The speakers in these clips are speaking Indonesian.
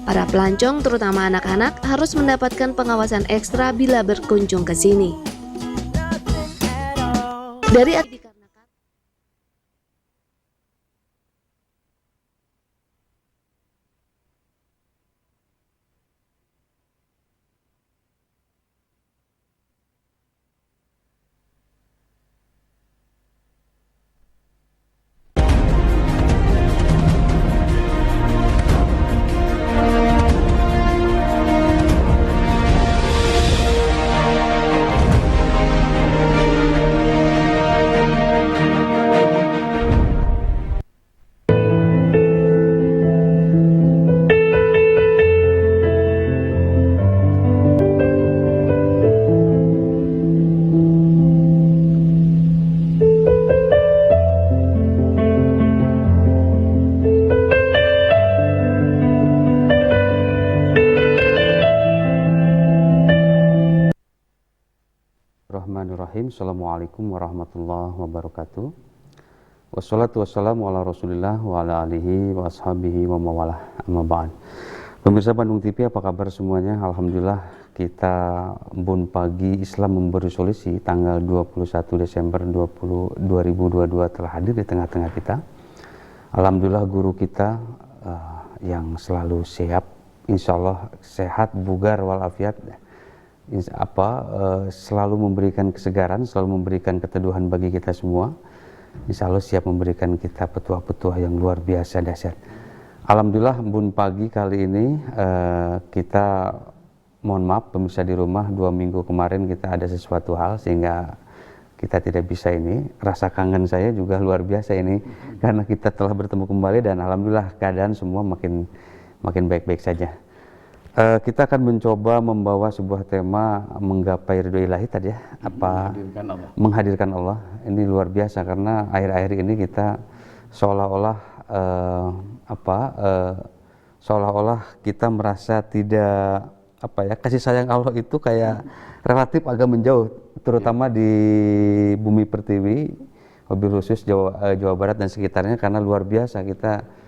Para pelancong, terutama anak-anak, harus mendapatkan pengawasan ekstra bila berkunjung ke sini. Dari dikarenakan Bismillahirrahmanirrahim. Assalamualaikum warahmatullahi wabarakatuh. Wassalatu wassalamu ala rasulillah wa ala alihi wa ashabihi wa mawalah amma ba'd. Pemirsa Bandung TV, apa kabar semuanya? Alhamdulillah kita Bun Pagi Islam Memberi Solusi tanggal 21 Desember 2022 telah hadir di tengah-tengah kita. Alhamdulillah guru kita yang selalu siap, insya Allah sehat, bugar walafiat, selalu memberikan kesegaran, selalu memberikan keteduhan bagi kita semua. Insya Allah siap memberikan kita petuah-petuah yang luar biasa dahsyat. Alhamdulillah Bun Pagi kali ini kita mohon maaf pemirsa di rumah, 2 minggu kemarin kita ada sesuatu hal sehingga kita tidak bisa ini. Rasa kangen saya juga luar biasa ini karena kita telah bertemu kembali dan alhamdulillah keadaan semua makin baik-baik saja. Kita akan mencoba membawa sebuah tema menggapai ridho ilahi tadi ya, menghadirkan Allah. Ini luar biasa karena akhir-akhir ini kita seolah-olah kita merasa tidak kasih sayang Allah itu kayak relatif agak menjauh, terutama di bumi pertiwi, wabil khusus Jawa Barat dan sekitarnya, karena luar biasa kita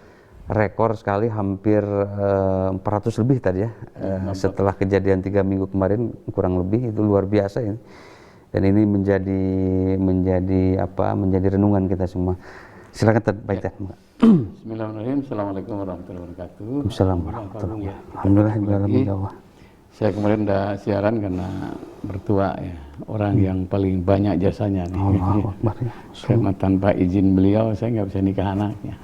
rekor sekali, hampir 400 lebih tadi ya, setelah kejadian 3 minggu kemarin kurang lebih, itu luar biasa ini. Dan ini menjadi renungan kita semua. Silakan Pak Itan. Bismillahirrahmanirrahim. Assalamualaikum warahmatullahi wabarakatuh. Assalamualaikum. Alhamdulillah. Saya kemarin udah siaran karena bertua ya, orang yang paling banyak jasanya nih. Karena tanpa izin beliau saya nggak bisa nikah anaknya.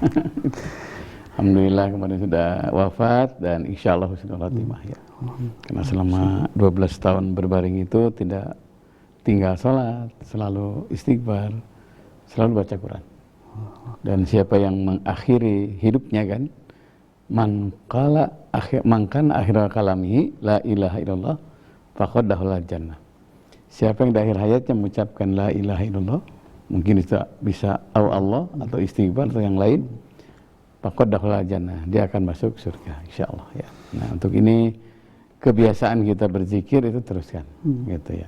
Alhamdulillah kemarin sudah wafat dan insya Allah husnul khatimah ya. Karena selama 12 tahun berbaring itu tidak tinggal sholat, selalu istighfar, selalu baca Quran. Dan siapa yang mengakhiri hidupnya kan, man kana akhir kalamihi la ilaha illallah faqad dakhala jannah. Siapa yang di akhir hayatnya mengucapkan la ilaha illallah, mungkin bisa Allah atau istighfar atau yang lain, faqad dakhala jannah, dia akan masuk surga insyaallah ya. Nah, untuk ini kebiasaan kita berzikir itu teruskan gitu ya.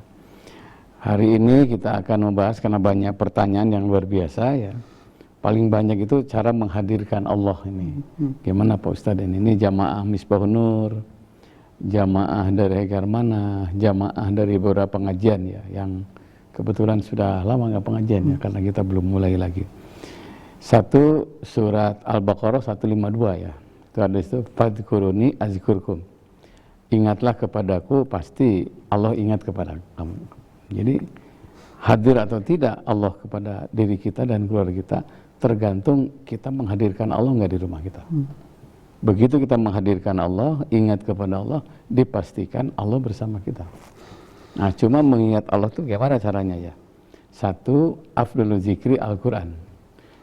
Hari ini kita akan membahas karena banyak pertanyaan yang luar biasa ya. Paling banyak itu cara menghadirkan Allah ini. Gimana Pak Ustadz ini jamaah Misbahun Nur, jamaah dari Hegar Mana, jamaah dari beberapa pengajian ya, yang kebetulan sudah lama nggak pengajian ya, karena kita belum mulai lagi. Satu surat Al-Baqarah 152 ya. Itu ada itu fadhkuruni azkurkum. Ingatlah kepadaku, pasti Allah ingat kepada kamu. Jadi hadir atau tidak Allah kepada diri kita dan keluarga kita tergantung kita menghadirkan Allah nggak di rumah kita. Begitu kita menghadirkan Allah, ingat kepada Allah, dipastikan Allah bersama kita. Nah, cuma mengingat Allah itu gimana caranya ya? Satu, afdhalul zikri Al-Quran.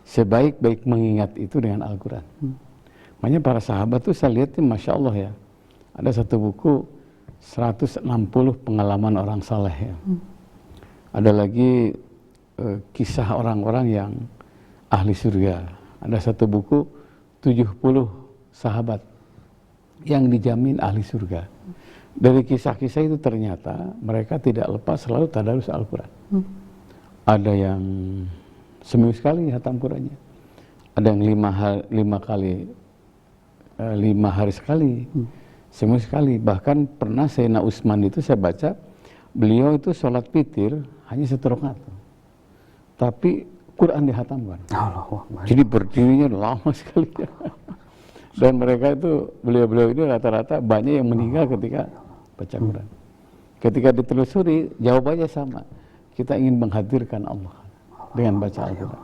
Sebaik-baik mengingat itu dengan Al-Quran. Makanya para sahabat tuh saya lihat Masya Allah ya, ada satu buku 160 pengalaman orang saleh ya. Ada lagi kisah orang-orang yang ahli surga. Ada satu buku 70 sahabat yang dijamin ahli surga. Dari kisah-kisah itu ternyata mereka tidak lepas selalu tadarus Al-Quran. Ada yang seminggu sekali hatam Qurannya, ada yang 5 kali 5 hari sekali, seminggu sekali. Bahkan pernah Sayyidina Utsman itu saya baca, beliau itu sholat witir hanya 1 rakaat, tapi Quran dihatamkan. Jadi berdirinya lama sekali. Dan mereka itu, beliau-beliau itu rata-rata banyak yang meninggal ketika baca Quran. Ketika ditelusuri, jawabannya sama. Kita ingin menghadirkan Allah dengan baca Al-Quran.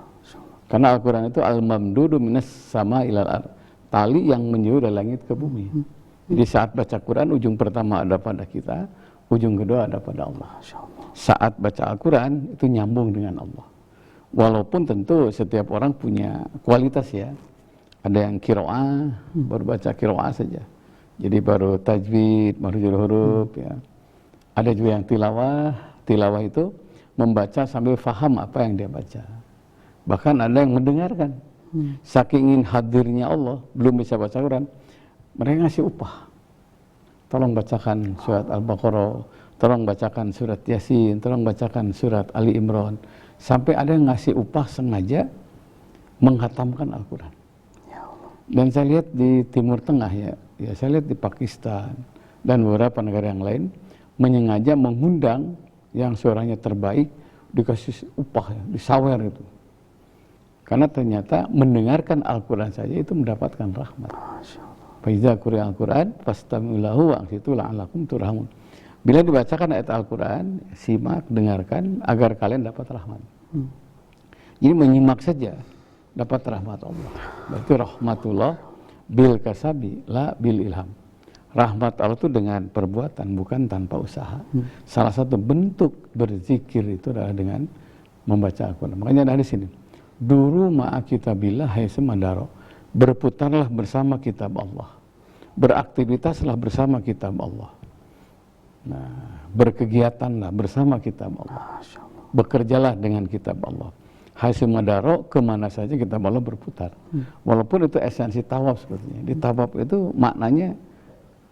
Karena Al-Quran itu al-mamdudu minas sama ilal ar, tali yang menjauh dari langit ke bumi. Jadi saat baca Quran, ujung pertama ada pada kita, ujung kedua ada pada Allah. Saat baca Al-Quran, itu nyambung dengan Allah. Walaupun tentu setiap orang punya kualitas ya. Ada yang kiro'ah, baru baca kiro'ah saja. Jadi baru tajwid, baru juru huruf ya. Ada juga yang tilawah. Tilawah itu membaca sambil faham apa yang dia baca. Bahkan ada yang mendengarkan. Saking ingin hadirnya Allah, belum bisa baca Quran, mereka ngasih upah. Tolong bacakan surat Al-Baqarah, tolong bacakan surat Yasin, tolong bacakan surat Ali Imran. Sampai ada yang ngasih upah sengaja menghatamkan Al-Quran. Dan saya lihat di Timur Tengah ya saya lihat di Pakistan dan beberapa negara yang lain menyengaja mengundang yang suaranya terbaik dikasih upah ya, disawer itu. Karena ternyata mendengarkan Al-Quran saja itu mendapatkan rahmat. Faiza quri'al Quran fastami'u lahu wa ansitu la'allakum turhamun. Bila dibacakan ayat Al-Quran, simak, dengarkan agar kalian dapat rahmat. Jadi menyimak saja dapat rahmat Allah. Berarti rahmatullah bil kasabi la bil ilham. Rahmat Allah itu dengan perbuatan, bukan tanpa usaha. Salah satu bentuk berzikir itu adalah dengan membaca Al-Quran. Makanya dari sini, duru ma'a kitabillah hai semadaro, berputarlah bersama kitab Allah, beraktivitaslah bersama kitab Allah. Nah, berkegiatanlah bersama kitab Allah, bekerjalah dengan kitab Allah. Hasil madaro, kemana saja kitab Allah berputar. Walaupun itu esensi tawaf sebetulnya. Di tawaf itu maknanya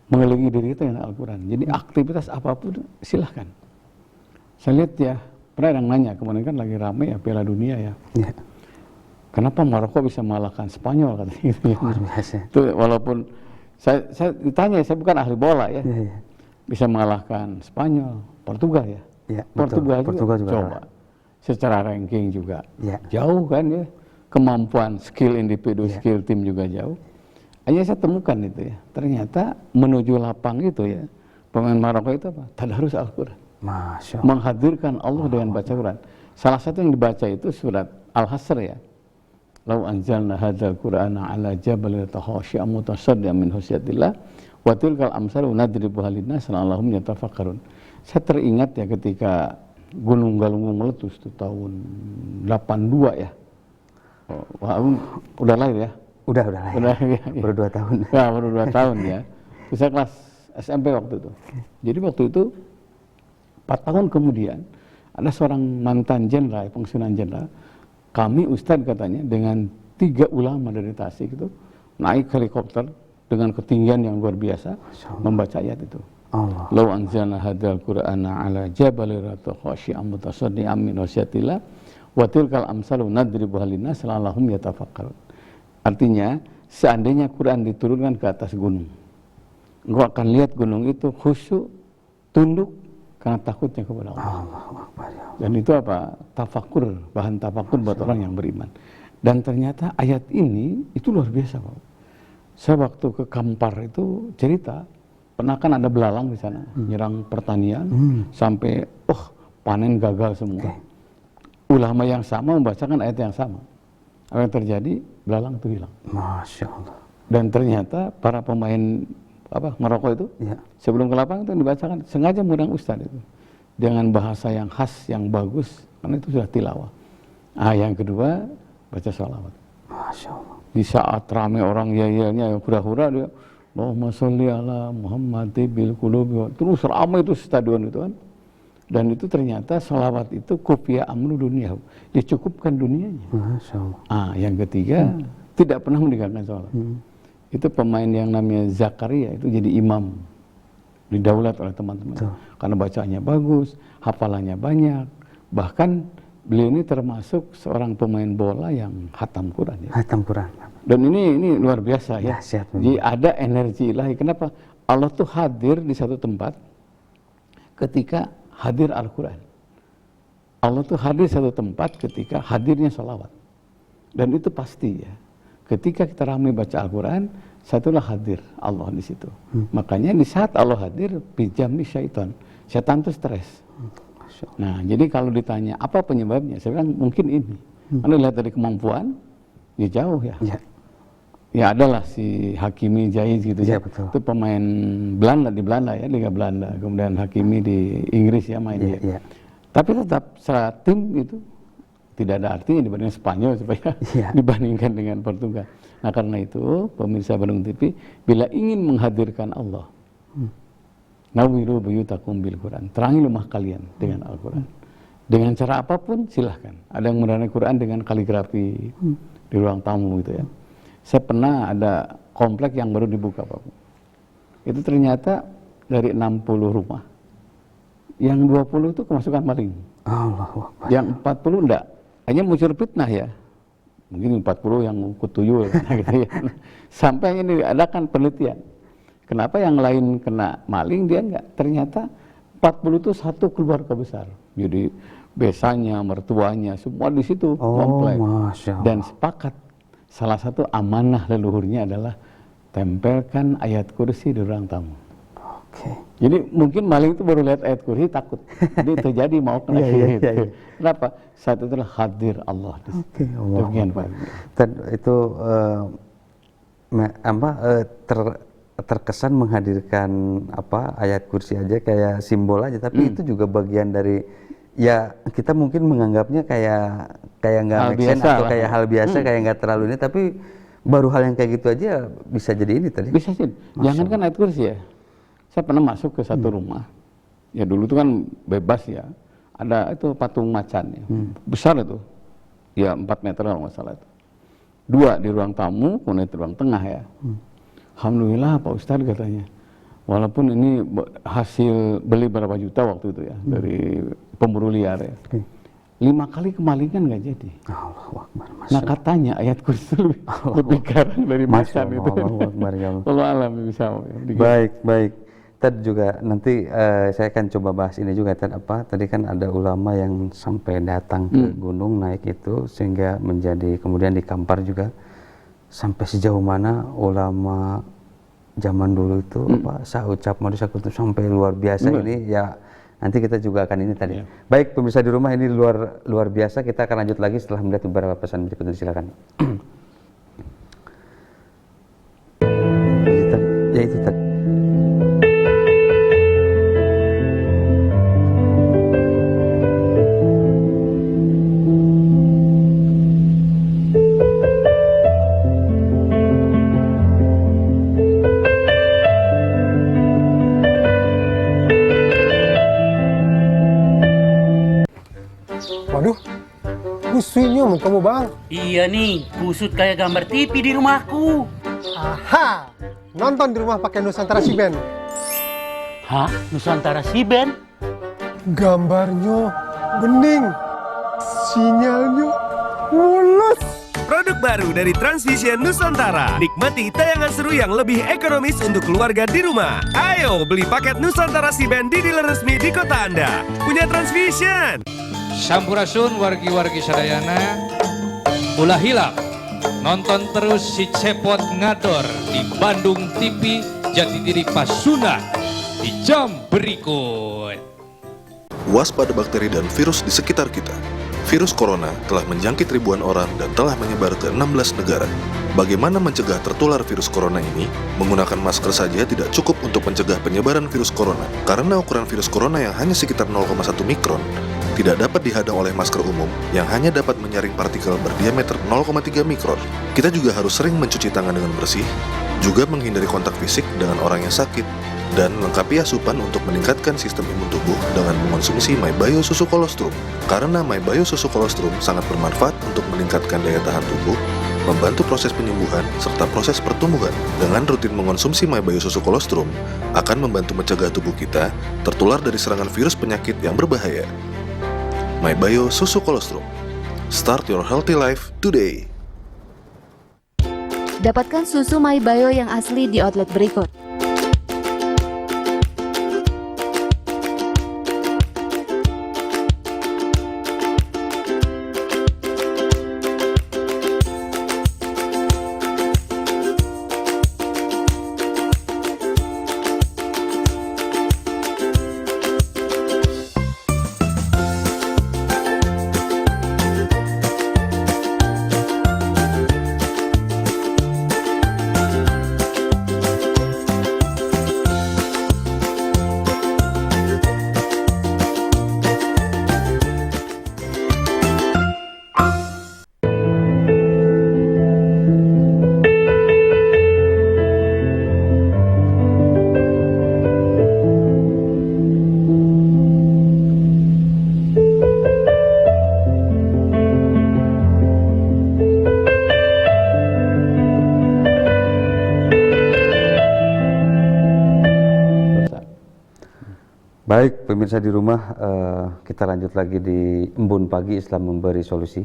mengelilingi diri kita dengan Al-Quran. Jadi aktivitas apapun silahkan. Saya lihat ya, pernah yang nanya, kemarin kan lagi ramai ya Piala Dunia ya. Kenapa Maroko bisa mengalahkan Spanyol katanya gitu ya. Itu walaupun saya ditanya, saya bukan ahli bola ya. Bisa mengalahkan Spanyol, Portugal ya. Portugal juga coba. Secara ranking juga jauh kan ya, kemampuan skill individu, skill tim juga jauh. Hanya saya temukan itu ya, ternyata menuju lapang itu ya, pemain Maroko itu apa? Tadarus Al-Quran, menghadirkan Allah dengan baca Quran. Salah satu yang dibaca itu surat Al-Hasr ya, lau anzalna hadzal Qur'ana ala jabalin khashi'an mutasaddian min khasyatillah wa tilkal amsalu nadribuha linnas la'allahum yatafakkarun. Saya teringat ya ketika Gunung Galunggung meletus itu tahun 82 ya. Wah, udah lahir ya? Udah lahir. Ya. Baru 2 tahun. Ya, baru 2 tahun ya. Terus saya kelas SMP waktu itu. Jadi waktu itu 4 tahun kemudian ada seorang mantan jenderal, pensiunan jenderal. Kami ustadz katanya dengan 3 ulama dari Tasik itu naik helikopter dengan ketinggian yang luar biasa membaca ayat itu. Lau anzalna hadzal Qur'ana ala jabalin khashi'an mutasaddian min khasyatillah wa tilkal amsalu nadribuha linnas la'allahum yatafakkarun. Artinya, seandainya Quran diturunkan ke atas gunung, engkau akan lihat gunung itu khusyuk, tunduk karena takutnya kepada Allah. Dan itu apa? Tafakur, bahan tafakur buat orang yang beriman. Dan ternyata ayat ini itu luar biasa, Pak. Saya waktu ke Kampar itu cerita, pernah kan ada belalang di sana, nyerang pertanian, sampai panen gagal semua. Ulama yang sama membacakan ayat yang sama. Apa yang terjadi? Belalang itu hilang. Masya Allah. Dan ternyata para pemain Maroko itu sebelum ke lapangan itu dibacakan, sengaja mengundang ustadz itu dengan bahasa yang khas, yang bagus, karena itu sudah tilawah. Yang kedua baca sholawat. Masya Allah. Di saat ramai orang yel-yelnya, hura-hura dia, Allahumma sholli ala Muhammad bil qulubi, terus ramai itu stadion itu kan. Dan itu ternyata sholawat itu kufiya amru dunia, ya cukupkan dunianya. Masya Allah. Yang ketiga tidak pernah meninggalkan sholat. Itu pemain yang namanya Zakaria itu jadi imam, didaulat oleh teman-teman. Karena bacaannya bagus, hafalannya banyak, bahkan beliau ini termasuk seorang pemain bola yang hatam Quran ya. Hatam Quran. Dan ini luar biasa ya. Dahsyat, Jadi ada energi ilahi. Kenapa? Allah tuh hadir di satu tempat ketika hadir Al-Quran. Allah tuh hadir di satu tempat ketika hadirnya sholawat. Dan itu pasti ya. Ketika kita ramai baca Al-Quran, satulah hadir Allah di situ. Makanya di saat Allah hadir, bijamni syaitan. Syaitan itu stres. Nah, jadi kalau ditanya apa penyebabnya, saya bilang mungkin ini. Anda lihat dari kemampuan, ya jauh ya. Ya adalah si Hakimi Ziyech gitu ya. Betul. Itu pemain Belanda di Belanda ya, Liga Belanda. Kemudian Hakimi di Inggris ya mainnya. Tapi tetap secara tim itu tidak ada artinya dibanding Spanyol supaya dibandingkan dengan Portugal. Nah karena itu pemirsa Bandung TV, bila ingin menghadirkan Allah, nawiru buyutakum bil Quran, terangi rumah kalian dengan Al-Quran. Dengan cara apapun silahkan. Ada yang menerangi Quran dengan kaligrafi di ruang tamu gitu ya. Saya pernah ada komplek yang baru dibuka Pak. Itu ternyata dari 60 rumah, yang 20 itu kemasukan maling. Yang 40 enggak. Hanya muncul fitnah ya. Mungkin 40 yang ikut tuyul gitu ya. Sampai ini diadakan penelitian. Kenapa yang lain kena maling dia enggak? Ternyata 40 itu satu keluarga besar. Jadi besanya, mertuanya, semua di situ komplek. Dan sepakat salah satu amanah leluhurnya adalah tempelkan ayat kursi di ruang tamu. Jadi mungkin maling itu baru lihat ayat kursi takut. Jadi terjadi mau kena gitu. Kenapa? Saat itulah hadir Allah. Demikian Pak. Dan itu terkesan menghadirkan ayat kursi aja kayak simbol aja, tapi itu juga bagian dari ya kita mungkin menganggapnya kayak nggak make sense atau kayak hal biasa, kayak nggak terlalu ini, tapi baru hal yang kayak gitu aja bisa jadi ini tadi. Bisa sih. Jangan kan ayat kursi ya. Saya pernah masuk ke satu rumah. Ya dulu itu kan bebas ya. Ada itu patung macan ya. Besar itu. Ya 4 meter kalau nggak salah itu. 2 di ruang tamu, kemudian di ruang tengah ya. Alhamdulillah Pak Ustadz katanya. Walaupun ini hasil beli berapa juta waktu itu ya. Dari pemburu liar ya. 5 kali kemalingan nggak jadi. Nah katanya ayat kursi lebih garang dari macan itu. Allah alam bisa. Baik. Tadi juga nanti saya akan coba bahas ini juga tadi kan ada ulama yang sampai datang ke gunung naik itu sehingga menjadi kemudian dikampar juga. Sampai sejauh mana ulama zaman dulu itu saucap madu sakutu sampai luar biasa ini ya. Nanti kita juga akan ini tadi. Baik pemirsa di rumah, ini luar biasa. Kita akan lanjut lagi setelah melihat beberapa pesan berikut ini. Silakan. Ya itu tadi. Waduh, kusutnya kamu bang. Iya nih, kusut kayak gambar TV di rumahku. Aha, nonton di rumah pakai Nusantara Siben. Hah? Nusantara Siben? Gambarnya bening, sinyalnya mulus. Produk baru dari Transvision Nusantara. Nikmati tayangan seru yang lebih ekonomis untuk keluarga di rumah. Ayo beli paket Nusantara Siben di dealer resmi di kota Anda. Punya Transvision. Sampurasun wargi-wargi sadayana, ulah hilap nonton terus si Cepot Ngador di Bandung TV Jatidiri Pasundan di jam berikut. Waspada bakteri dan virus di sekitar kita. Virus corona telah menjangkit ribuan orang dan telah menyebar ke 16 negara. Bagaimana mencegah tertular virus corona ini? Menggunakan masker saja tidak cukup untuk mencegah penyebaran virus corona. Karena ukuran virus corona yang hanya sekitar 0,1 mikron, tidak dapat dihadang oleh masker umum yang hanya dapat menyaring partikel berdiameter 0,3 mikron. Kita juga harus sering mencuci tangan dengan bersih, juga menghindari kontak fisik dengan orang yang sakit, dan lengkapi asupan untuk meningkatkan sistem imun tubuh dengan mengonsumsi MyBio Susu Kolostrum. Karena MyBio Susu Kolostrum sangat bermanfaat untuk meningkatkan daya tahan tubuh, membantu proses penyembuhan, serta proses pertumbuhan. Dengan rutin mengonsumsi MyBio Susu Kolostrum, akan membantu mencegah tubuh kita tertular dari serangan virus penyakit yang berbahaya. MyBio Susu Kolostrum. Start your healthy life today. Dapatkan susu MyBio yang asli di outlet berikut. Baik, pemirsa di rumah, kita lanjut lagi di Embun Pagi Islam Memberi Solusi.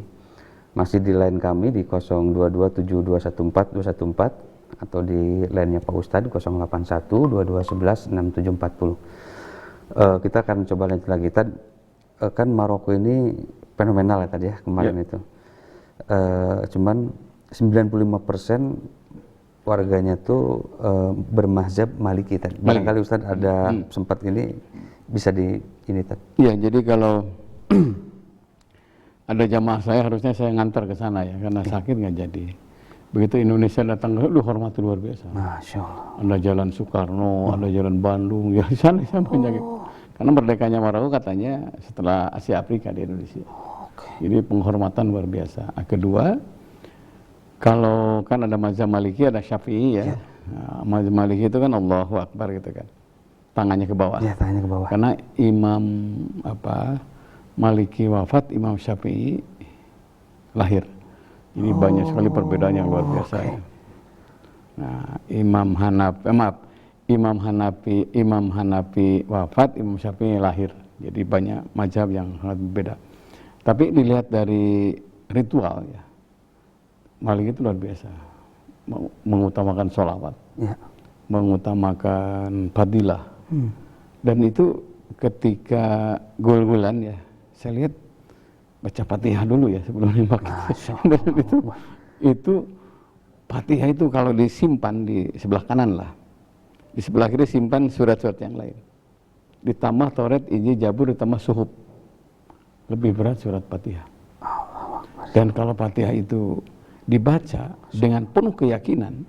Masih di line kami di 0227214214 atau di line-nya Pak Ustadz 08122116740. Kita akan coba lanjut lagi. Kan Maroko ini fenomenal ya tadi ya kemarin itu. Cuman 95% warganya tuh bermazhab Maliki tadi. Barangkali Ustadz ada sempat ini bisa di ini tadi. Iya, jadi kalau ada jamaah saya harusnya saya ngantar ke sana ya, karena sakit nggak jadi. Begitu Indonesia datang, hormat luar biasa. Masya Allah. Ada jalan Soekarno, ada jalan Bandung, ya di sana banyak. Karena merdekanya Maroko katanya setelah Asia Afrika di Indonesia. Jadi penghormatan luar biasa. Kedua, kalau kan ada mazhab Maliki, ada Syafi'i ya. Nah, mazhab Maliki itu kan Allahu Akbar gitu kan. Tangannya ke bawah. Iya, tangannya ke bawah. Karena Imam Maliki wafat, Imam Syafi'i lahir. Ini banyak sekali perbedaan yang luar biasa. Ya. Nah, Imam Hanafi wafat, Imam Syafi'i lahir. Jadi banyak mazhab yang sangat berbeda. Tapi dilihat dari ritual ya, Maliki itu luar biasa. Mengutamakan sholawat, mengutamakan fadilah. Dan itu ketika gul-gulan ya, saya lihat baca Fatihah dulu ya sebelum dimakan. Dan itu Fatihah itu kalau disimpan di sebelah kanan lah, di sebelah kiri simpan surat-surat yang lain. Ditambah Taurat, Injil, Zabur, ditambah Suhuf. Lebih berat surat Fatihah. Dan kalau Fatihah itu dibaca dengan penuh keyakinan,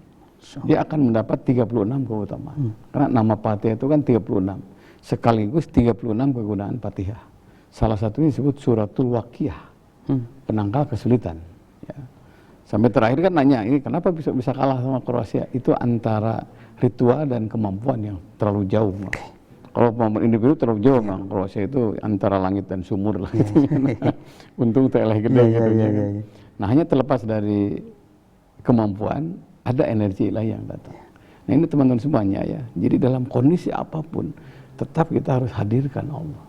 dia akan mendapat 36 keutamaan. Karena nama Fatihah itu kan 36. Sekaligus 36 kegunaan Fatihah. Salah satunya disebut suratul Waqiyah. Penangkal kesulitan. Ya. Sampai terakhir kan nanya, ini kenapa bisa kalah sama Kroasia? Itu antara ritual dan kemampuan yang terlalu jauh. Kalau kemampuan individu terlalu jauh, Kroasia itu antara langit dan sumur lah. Gitu. Untung teleh gede gitu. Nah, hanya terlepas dari kemampuan, ada energi ilahi yang datang. Nah, ini teman-teman semuanya ya. Jadi dalam kondisi apapun, tetap kita harus hadirkan Allah.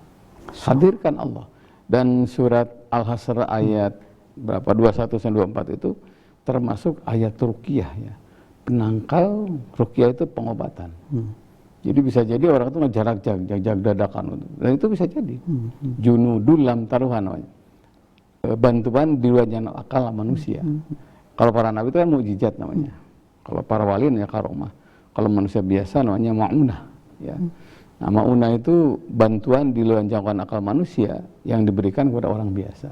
Hadirkan Allah. Dan surat Al-Hasr ayat berapa 21-24 itu termasuk ayat ruqyah ya. Penangkal ruqyah itu pengobatan. Jadi bisa jadi orang itu ngejarak jag dadakan. Dan itu bisa jadi. Junudul lam taruhan namanya. Bantuan di luar akal manusia. Kalau para nabi itu kan mukjizat namanya. Kalau para wali ya karomah. Kalau manusia biasa namanya ma'unah. Ya. Nah, ma'unah itu bantuan di luar jangkauan akal manusia yang diberikan kepada orang biasa.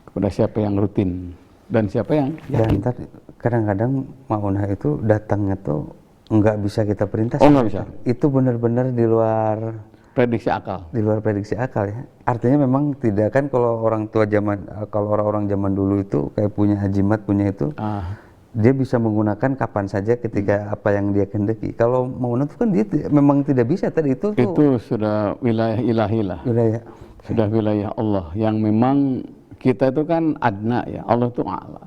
Kepada siapa yang rutin dan siapa yang yakin. Dan kadang-kadang ma'unah itu datangnya tuh nggak bisa kita perintah. Oh, nggak bisa. Itu benar-benar di luar prediksi akal. Di luar prediksi akal ya. Artinya memang tidak kan kalau orang-orang zaman dulu itu kayak punya ajimat, punya itu. Dia bisa menggunakan kapan saja ketika apa yang dia kehendaki. Kalau mau itu kan dia memang tidak bisa tadi itu. Itu sudah wilayah ilahi lah. Sudah wilayah Allah yang memang kita itu kan adna ya. Allah itu a'la.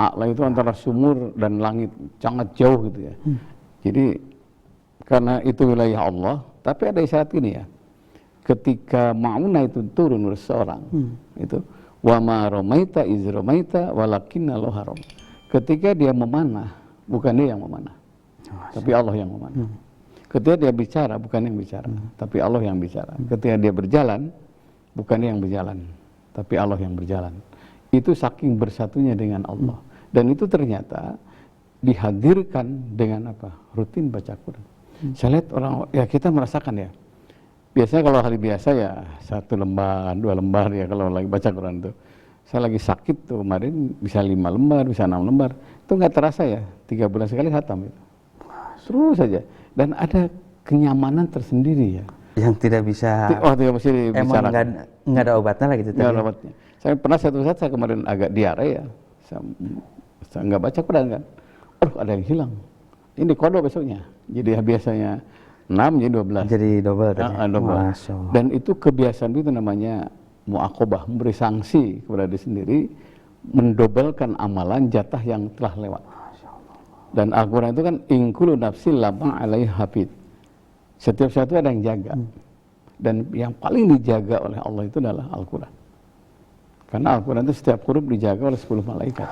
A'la itu antara sumur dan langit, sangat jauh gitu ya. Jadi karena itu wilayah Allah, tapi ada isyarat gini ya. ketika Ma'unah itu turun seorang, itu wa ma ramaita iz ramaita walakinna Allah haram. Ketika dia memanah, bukan dia yang memanah, tapi Allah yang memanah. Ketika dia bicara, bukan yang bicara, tapi Allah yang bicara. Ketika dia berjalan, bukan dia yang berjalan, tapi Allah yang berjalan. Itu saking bersatunya dengan Allah. Dan itu ternyata dihadirkan dengan apa? Rutin baca Quran. Saya lihat orang, ya kita merasakan ya. Biasanya kalau hari biasa ya 1 lembar, 2 lembar ya kalau lagi baca Quran tuh. Saya lagi sakit tuh kemarin bisa 5 lembar, bisa 6 lembar. Itu nggak terasa ya, 3 bulan sekali khatam itu. Terus saja. Dan ada kenyamanan tersendiri ya. Yang tidak bisa. Tidak bisa dibicarakan. Emang nggak ada obatnya lah gitu. Nggak ada obatnya. Saya pernah satu saat saya kemarin agak diare ya. Saya nggak baca Quran kan. Ada yang hilang. Ini kodok besoknya. Jadi ya biasanya 6 jadi 12. Jadi double tadi. Double. Masya Allah. Dan itu kebiasaan itu namanya mu'aqobah, memberi sanksi kepada diri sendiri, mendobelkan amalan jatah yang telah lewat. Dan Al-Quran itu kan ingkulu nafsi lama alaih hafid. Setiap satu ada yang jaga. Dan yang paling dijaga oleh Allah itu adalah Al-Quran. Karena Al-Quran itu setiap huruf dijaga oleh 10 malaikat.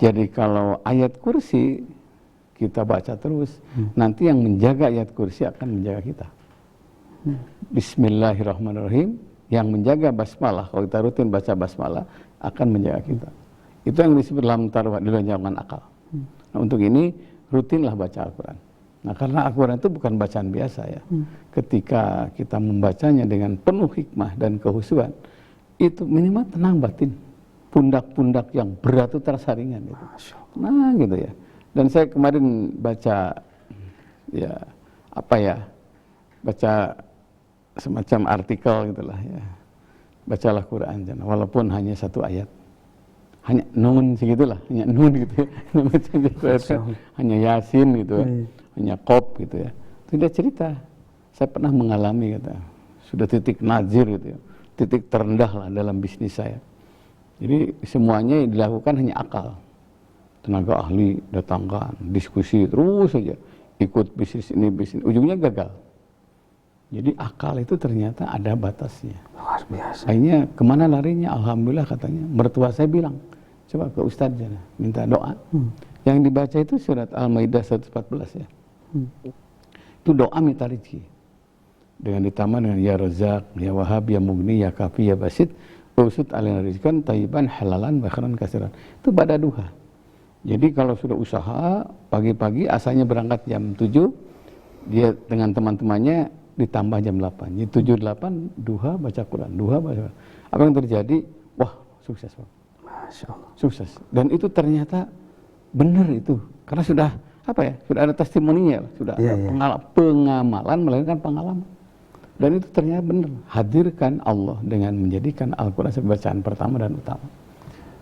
Jadi kalau ayat kursi kita baca terus, nanti yang menjaga ayat kursi akan menjaga kita. Bismillahirrahmanirrahim. Yang menjaga basmalah, kalau kita rutin baca basmalah, akan menjaga kita. Itu yang disebut dalam taruhan dilanjangkan akal. Nah, untuk ini rutinlah baca Al-Quran. Nah, karena Al-Quran itu bukan bacaan biasa ya. Ketika kita membacanya dengan penuh hikmah dan kehusuan, itu minimal tenang batin. Pundak-pundak yang berat itu terasa ringan gitu. Nah, gitu ya. Dan saya kemarin baca ya baca semacam artikel gitulah ya. Bacalah Quran walaupun hanya 1 ayat. Hanya nun segitulah, hanya nun gitu ya. Hanya Yasin gitu ya. Hanya Qaf gitu ya. Tidak cerita. Saya pernah mengalami kata. Sudah titik nazir gitu ya. Titik terendah lah dalam bisnis saya. Jadi semuanya dilakukan hanya akal. Tenaga ahli datangkan, diskusi terus saja. Ikut bisnis ini, bisnis. Ujungnya gagal. Jadi akal itu ternyata ada batasnya. Luar biasa. Akhirnya kemana larinya? Alhamdulillah katanya. Mertua saya bilang, coba ke Ustadz ya, minta doa. Yang dibaca itu surat Al-Maidah 114 ya. Itu doa minta rezeki. Dengan ditambah dengan ya Razak, ya Wahab, ya Mugni, ya Kafi, ya Basit, usut alina rizqan tayyiban halalan bakharan kasiran. Itu pada duha. Jadi kalau sudah usaha pagi-pagi asalnya berangkat jam 7, dia dengan teman-temannya ditambah jam 8. Jadi 7-8 duha baca Quran, duha baca Quran. Apa yang terjadi? Wah, sukses Pak. Masya Allah. Sukses. Dan itu ternyata benar itu. Karena sudah sudah ada testimoninya, sudah ada pengamalan melahirkan pengalaman. Dan itu ternyata benar. Hadirkan Allah dengan menjadikan Al-Quran sebagai bacaan pertama dan utama.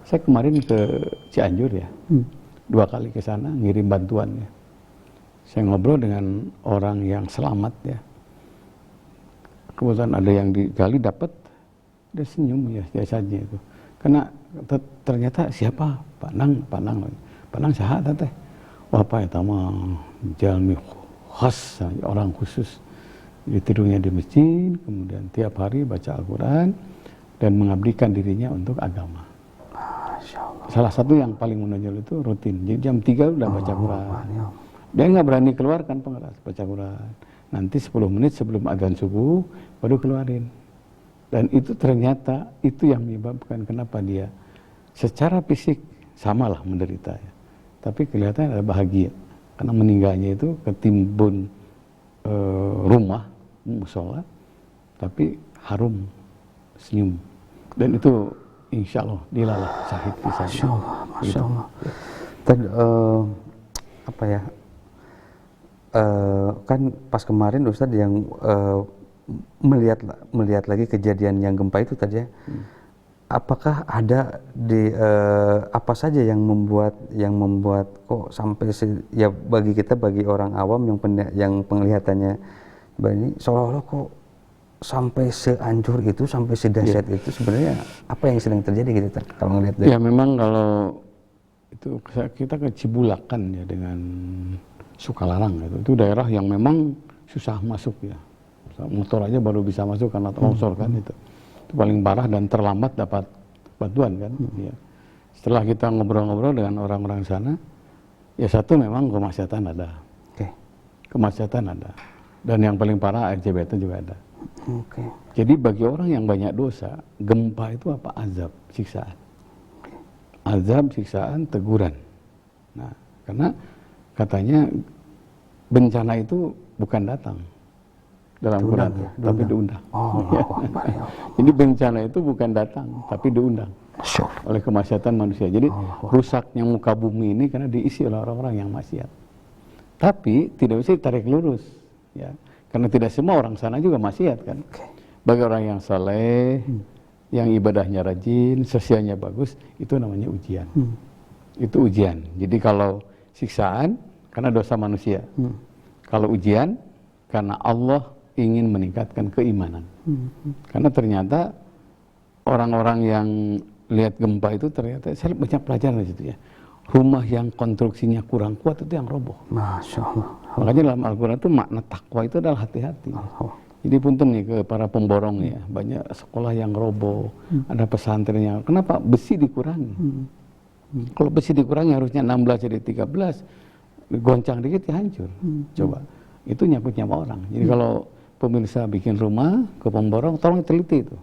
Saya kemarin ke Cianjur ya, 2 kali ke sana ngirim bantuan ya. Saya ngobrol dengan orang yang selamat ya. Kebetulan ada yang digali dapat, dia senyum ya biasanya itu. Karena ternyata siapa? Panang sahat teh. Wah Pak eta mah jalmi khas, orang khusus. Jadi tidurnya di masjid, kemudian tiap hari baca Al-Quran dan mengabdikan dirinya untuk agama. Salah satu yang paling menonjol itu rutin. Jadi jam 3 udah baca Quran. Dia nggak berani keluarkan pengeras baca Quran. Nanti 10 menit sebelum adzan subuh baru keluarin. Dan itu ternyata itu yang menyebabkan kenapa dia secara fisik samalah menderita ya. Tapi kelihatan ada bahagia. Karena meninggalnya itu ketimbun rumah, musola, tapi harum, senyum. Dan itu insya Allah dilalah syahid bisa. Masya Allah, Masya Allah. Tadi kan pas kemarin Ustadz yang melihat lagi kejadian yang gempa itu tadi ya. Apakah ada apa saja yang membuat kok sampai ya bagi kita, bagi orang awam yang penglihatannya ini seolah-olah kok sampai seancur itu, sampai sedahsyat itu, sebenarnya apa yang sedang terjadi gitu kalau ngelihat dari... Ya memang kalau itu kita ke Cibulakan ya dengan Sukalarang itu daerah yang memang susah masuk ya, Motor aja baru bisa masuk karena longsor kan itu paling parah dan terlambat dapat bantuan kan. Ya. Setelah kita ngobrol-ngobrol dengan orang-orang sana, ya satu memang kemaksiatan ada, kemaksiatan ada, dan yang paling parah LGBT juga ada. Jadi bagi orang yang banyak dosa, gempa itu apa? Azab, siksaan. Azab, siksaan, teguran. Nah, karena katanya bencana itu bukan datang dalam Quran, tapi diundang. Jadi bencana itu bukan datang, tapi diundang oleh kemaksiatan manusia. Jadi rusaknya muka bumi ini karena diisi oleh orang-orang yang maksiat. Tapi tidak bisa ditarik lurus, ya, karena tidak semua orang sana juga maksiat kan. Bagi orang yang saleh, yang ibadahnya rajin, sosialnya bagus, itu namanya ujian. Itu ujian. Jadi kalau siksaan karena dosa manusia, kalau ujian karena Allah ingin meningkatkan keimanan. Karena ternyata orang-orang yang lihat gempa itu ternyata saya banyak pelajaran di situ ya. Rumah yang konstruksinya kurang kuat itu yang roboh. Masya Allah. Makanya dalam Al-Quran itu makna takwa itu adalah hati-hati. Jadi punten nih ke para pemborong ya, banyak sekolah yang roboh, ada pesantren yang, kenapa? Besi dikurangi. Kalau besi dikurangi harusnya 16 jadi 13, goncang dikit ya hancur. Coba, itu nyangkut nyawa orang. Jadi kalau pemirsa bikin rumah ke pemborong, tolong teliti itu.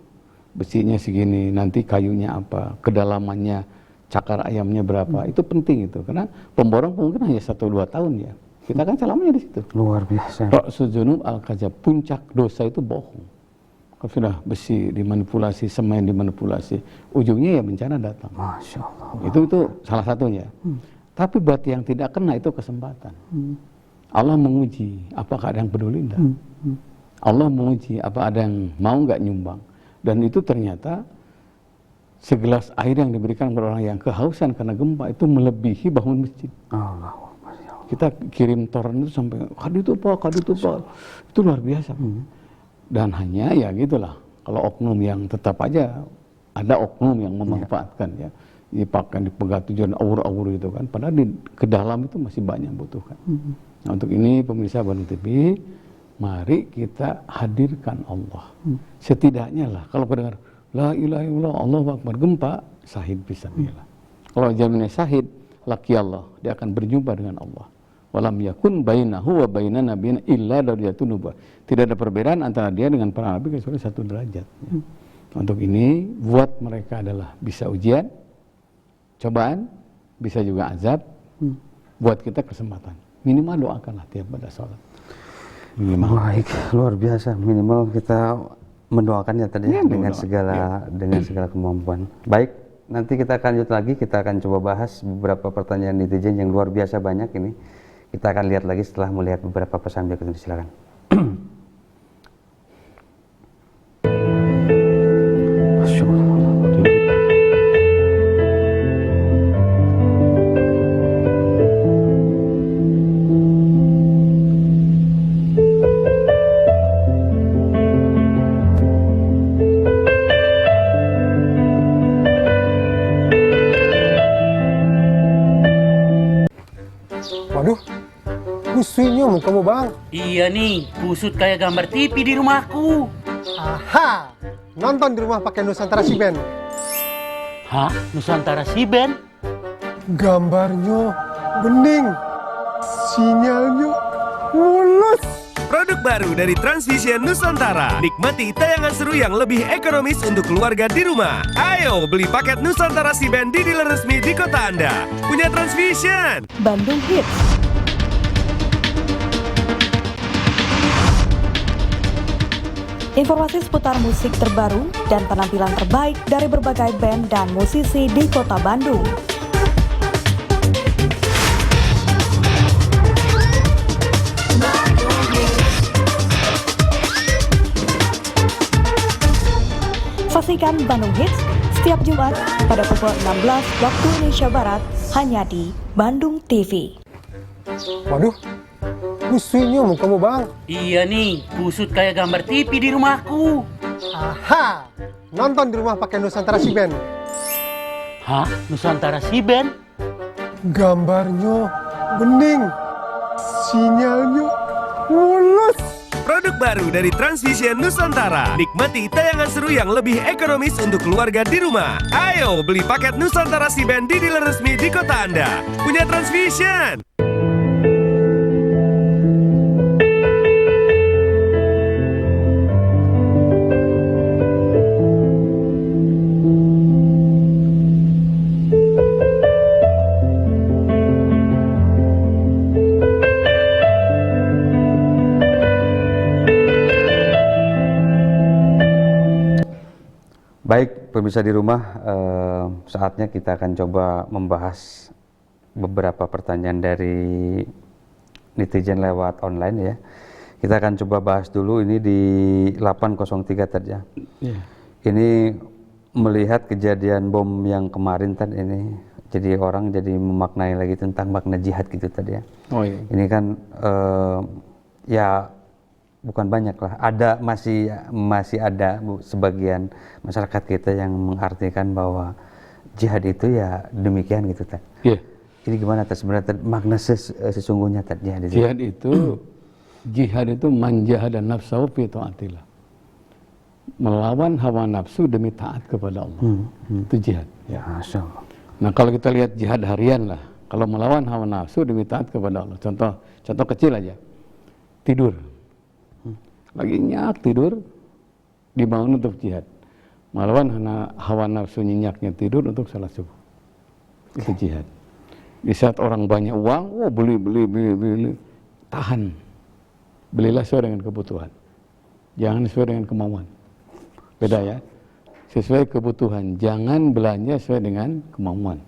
Besinya segini, nanti kayunya apa, kedalamannya, cakar ayamnya berapa, itu penting itu. Karena pemborong mungkin hanya 1-2 tahun ya. Kita kan selamanya di situ. Luar biasa. Ra'sul dzunub al-kadzab, puncak dosa itu bohong. Kalau sudah besi dimanipulasi, semen dimanipulasi, ujungnya ya bencana datang. Masya Allah. Itu salah satunya. Tapi buat yang tidak kena itu kesempatan. Allah menguji, apakah ada yang peduli enggak? Allah menguji, apa ada yang mau nggak nyumbang? Dan itu ternyata segelas air yang diberikan kepada orang yang kehausan karena gempa itu melebihi bangun masjid. Kita kirim toren itu sampai kadu itu pak, itu luar biasa. Dan hanya ya gitulah, kalau oknum yang tetap aja ada oknum yang memanfaatkan ya, dipakai dipegat tujuan awur-awur itu kan, padahal ke dalam itu masih banyak butuhkan. Nah, untuk ini pemirsa Bandung TV, mari kita hadirkan Allah. Setidaknya lah, kalau dengar la ilaha illallah, Allahu akbar, gempa, syahid fisabilillah. Kalau jaminnya syahid, laki Allah, dia akan berjumpa dengan Allah. Walam yakun bainahu wa bainan nabiyyin illa darajatun nubuwah. Tidak ada perbedaan antara dia dengan para nabi kecuali 1 derajat. Untuk ini buat mereka adalah bisa ujian, cobaan, bisa juga azab. Buat kita kesempatan. Minimal doakanlah tiap pada sholat. Baik, luar biasa. Minimal kita mendoakannya tadi ya, dengan segala kemampuan. Baik, nanti kita akan lanjut lagi. Kita akan coba bahas beberapa pertanyaan netizen yang luar biasa banyak ini. Kita akan lihat lagi setelah melihat beberapa pesan berikut ini. Silakan. Waduh, kusutnya mau kamu bang. Iya nih, kusut kayak gambar TV di rumahku. Aha, nonton di rumah pakai Nusantara Si Band. Hah? Nusantara Si Band? Gambarnya bening, sinyalnya mulus. Produk baru dari Transvision Nusantara. Nikmati tayangan seru yang lebih ekonomis untuk keluarga di rumah. Ayo beli paket Nusantara Si Band di dealer resmi di kota Anda. Punya Transvision. Bandung Hits. Informasi seputar musik terbaru dan penampilan terbaik dari berbagai band dan musisi di kota Bandung. Saksikan Bandung Hits setiap Jumat pada pukul 16 waktu Indonesia Barat hanya di Bandung TV. Waduh, kusutnya mau kamu bang. Iya nih, kusut kayak gambar TV di rumahku. Aha, nonton di rumah pakai Nusantara Si Band. Hah? Nusantara Si Band? Gambarnya bening, sinyalnya mulus. Produk baru dari Transvision Nusantara. Nikmati tayangan seru yang lebih ekonomis untuk keluarga di rumah. Ayo beli paket Nusantara Si Band di dealer resmi di kota Anda. Punya Transvision. Baik, pemirsa di rumah, saatnya kita akan coba membahas beberapa pertanyaan dari netizen lewat online ya. Kita akan coba bahas dulu ini di 803 tadi ya. Ini melihat kejadian bom yang kemarin tadi ini, jadi orang jadi memaknai lagi tentang makna jihad gitu tadi ya. Oh iya. Ini kan ya bukan banyak lah, masih ada sebagian masyarakat kita yang mengartikan bahwa jihad itu ya demikian gitu Tad. Iya. Ini gimana Tad sebenarnya makna sesungguhnya Tad jihad itu? Jihad itu man jahada nafsahu fi taatillah. Melawan hawa nafsu demi taat kepada Allah. Itu jihad. Ya, Masya Allah. Nah, kalau kita lihat jihad harian lah, kalau melawan hawa nafsu demi taat kepada Allah. Contoh kecil aja. Tidur. Lagi nyenyak tidur, dibangun untuk jihad. Melawan hawa nafsu nyenyaknya tidur untuk salat subuh. Itu jihad. Di saat orang banyak uang, beli. Tahan. Belilah sesuai dengan kebutuhan. Jangan sesuai dengan kemauan. Beda ya. Sesuai kebutuhan. Jangan belanja sesuai dengan kemauan.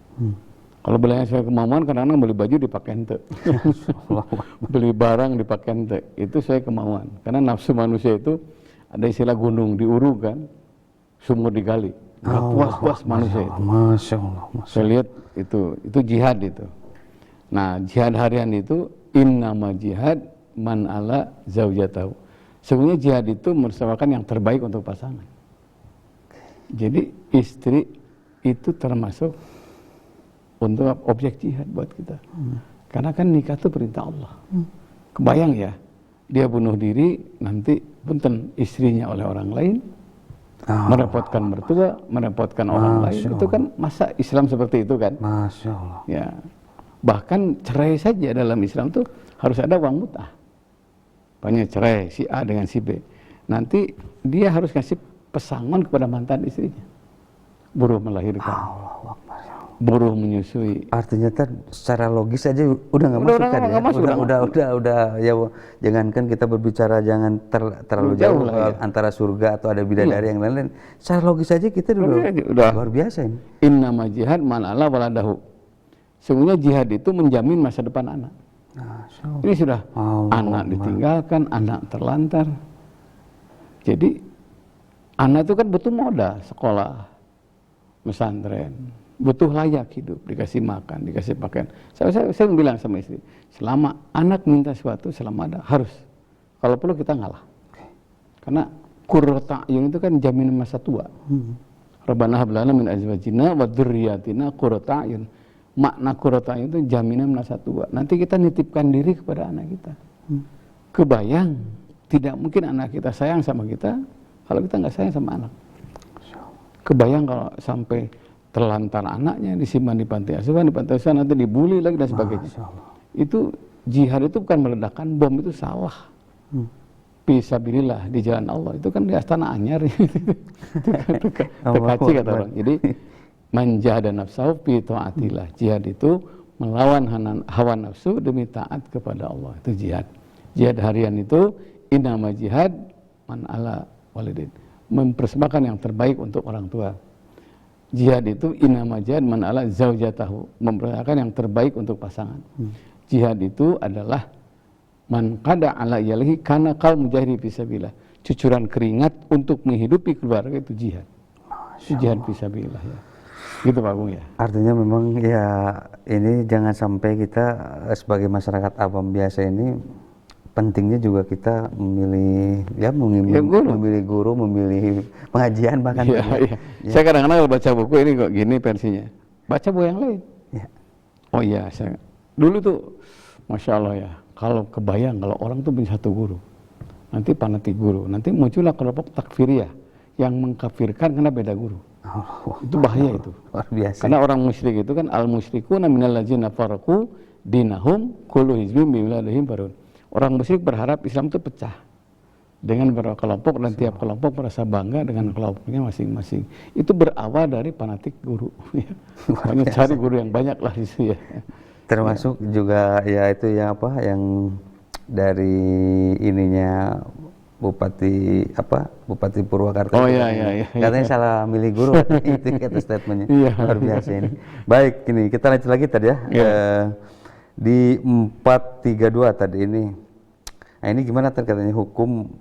Kalau belanja sesuai kemauan, kadang-kadang beli baju dipakai ente. Beli barang dipakai ente. Itu sesuai kemauan. Karena nafsu manusia itu ada istilah gunung diuru kan, sumur digali. Gak puas-puas manusia itu. Masya Allah. Saya lihat itu jihad itu. Nah, jihad harian itu innama jihad man ala zaujatahu. Sebenarnya jihad itu merupakan yang terbaik untuk pasangan. Jadi istri itu termasuk untuk objek jihad buat kita. Karena kan nikah itu perintah Allah. Kebayang ya, dia bunuh diri, nanti punten istrinya oleh orang lain, merepotkan mertua, merepotkan orang lain. Itu kan masa Islam seperti itu kan? Masya Allah. Ya. Bahkan cerai saja dalam Islam tuh harus ada uang mut'ah. Banyak cerai si A dengan si B. Nanti dia harus kasih pesangon kepada mantan istrinya. Buruh melahirkan. Buruh menyusui. Artinya secara logis aja udah nggak masuk kan ya? Udah ya, jangankan kita berbicara jangan terlalu jauh ya. Antara surga atau ada bidadari yang lain-lain. Secara logis aja kita udah luar biasa ini. Innama jihad man ala waladahu. Sebenarnya jihad itu menjamin masa depan anak. Ini sudah anak ditinggalkan, anak terlantar. Jadi anak itu kan butuh modal, sekolah, pesantren, butuh layak hidup, dikasih makan, dikasih pakaian. Saya bilang sama istri, selama anak minta sesuatu, selama ada harus. Kalau perlu kita ngalah. Karena qurrata a'yun itu kan jaminan masa tua. Rabbana hab lana min azwajina wa dzurriyyatina qurrata a'yun. Makna qurrata a'yun itu jaminan masa tua. Nanti kita nitipkan diri kepada anak kita. Kebayang, tidak mungkin anak kita sayang sama kita kalau kita nggak sayang sama anak. Kebayang kalau sampai terlantar anaknya, disimpan di panti asuhan, nanti dibully lagi dan sebagainya. Itu jihad itu bukan meledakkan bom, itu salah. Fisabilillah di jalan Allah, itu kan di Astana Anyar. Terkaci kata orang. Jadi man jahada nafsahu fi taatillah. Jihad itu melawan hawa nafsu demi taat kepada Allah. Itu jihad. Jihad harian itu innama jihad man ala walidin. Mempersembahkan yang terbaik untuk orang tua. Jihad itu innama jihad man ala zaujatahu. Mempersembahkan yang terbaik untuk pasangan. Jihad itu adalah man qada ala yalihi kana qal mujahidi fisabilillah. Cucuran keringat untuk menghidupi keluarga itu jihad. Itu jihad fisabilillah ya. Gitu Pak Agung ya. Artinya memang ya ini jangan sampai kita sebagai masyarakat awam biasa ini pentingnya juga kita memilih memilih guru, memilih pengajian bahkan. Iya. Ya. Saya kadang-kadang kalau baca buku ini kok gini versinya. Baca buku yang lain. Ya. Oh iya, saya dulu tuh Masya Allah ya, kalau kebayang kalau orang tuh punya satu guru, nanti fanatik guru, nanti muncullah kelompok takfiriyah yang mengkafirkan karena beda guru. Itu bahaya itu. Luar biasa. Karena orang musyrik itu kan al-musyrikuna minal ladzina faraqu dinahum kullu hizbin bima ladayhim farihun. Orang musyrik berharap Islam itu pecah dengan beberapa kelompok dan tiap kelompok merasa bangga dengan kelompoknya masing-masing. Itu berawal dari fanatik guru. Makanya cari guru yang banyak lah di situ ya. Termasuk juga ya itu yang apa yang dari ininya Bupati Purwakarta. Oh iya. Katanya salah milih guru itu kata statementnya. Luar biasa ini. Baik, ini kita lanjut lagi tadi ya. Di 432 tadi ini. Nah, ini gimana katanya hukum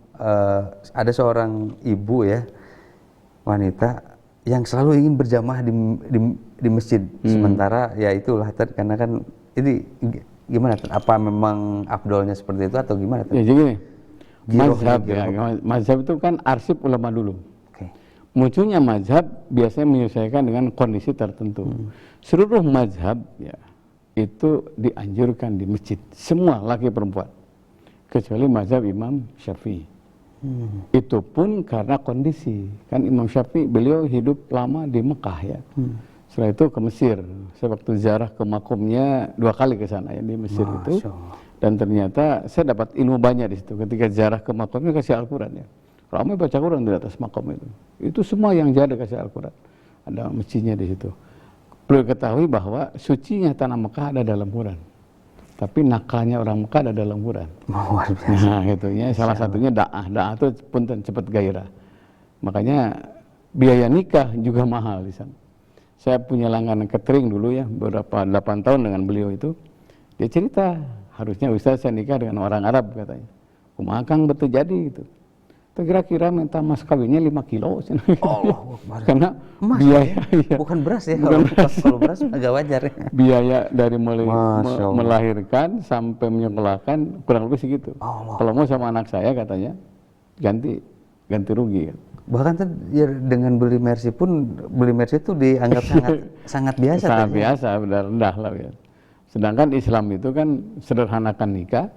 ada seorang ibu ya wanita yang selalu ingin berjamaah di masjid. Sementara ya itulah tadi karena kan ini gimana? Apa memang afdolnya seperti itu atau gimana? Ya jadi gini. Mazhab itu kan arsip ulama dulu. Munculnya mazhab biasanya menyesuaikan dengan kondisi tertentu. Seluruh mazhab ya itu dianjurkan di masjid, semua laki perempuan, kecuali mazhab Imam Syafi'i. Itu pun karena kondisi. Kan Imam Syafi'i beliau hidup lama di Mekah ya. Setelah itu ke Mesir. Saya waktu ziarah ke makomnya 2 kali ke sana ya di Mesir itu. Dan ternyata saya dapat ilmu banyak di situ. Ketika ziarah ke makomnya kasih Al-Quran ya. Ramai baca Quran di atas makom itu. Itu semua yang jadi kasih Al-Quran. Ada masjidnya di situ. Perlu ketahui bahwa sucinya tanah Mekah ada dalam Quran. Tapi nakalnya orang Mekah ada dalam Quran. Nah gitu ya. Salah satunya da'ah. Da'ah itu pun cepat gairah. Makanya biaya nikah juga mahal di sana. Saya punya langganan catering dulu ya. Beberapa 8 tahun dengan beliau itu. Dia cerita. Harusnya Ustaz saya nikah dengan orang Arab katanya. Kumaha Kang betul jadi gitu. Itu kira-kira minta mas kawinnya 5 kilo. Karena emas, biaya ya. Bukan beras ya. Kalau beras agak wajar ya. Biaya dari mulai melahirkan sampai menyekolahkan kurang lebih segitu. Kalau mau sama anak saya katanya ganti rugi kan. Bahkan ya dengan beli Mercy pun itu dianggap sangat biasa. Sangat biasa, benar rendah lah ya. Sedangkan Islam itu kan sederhanakan nikah,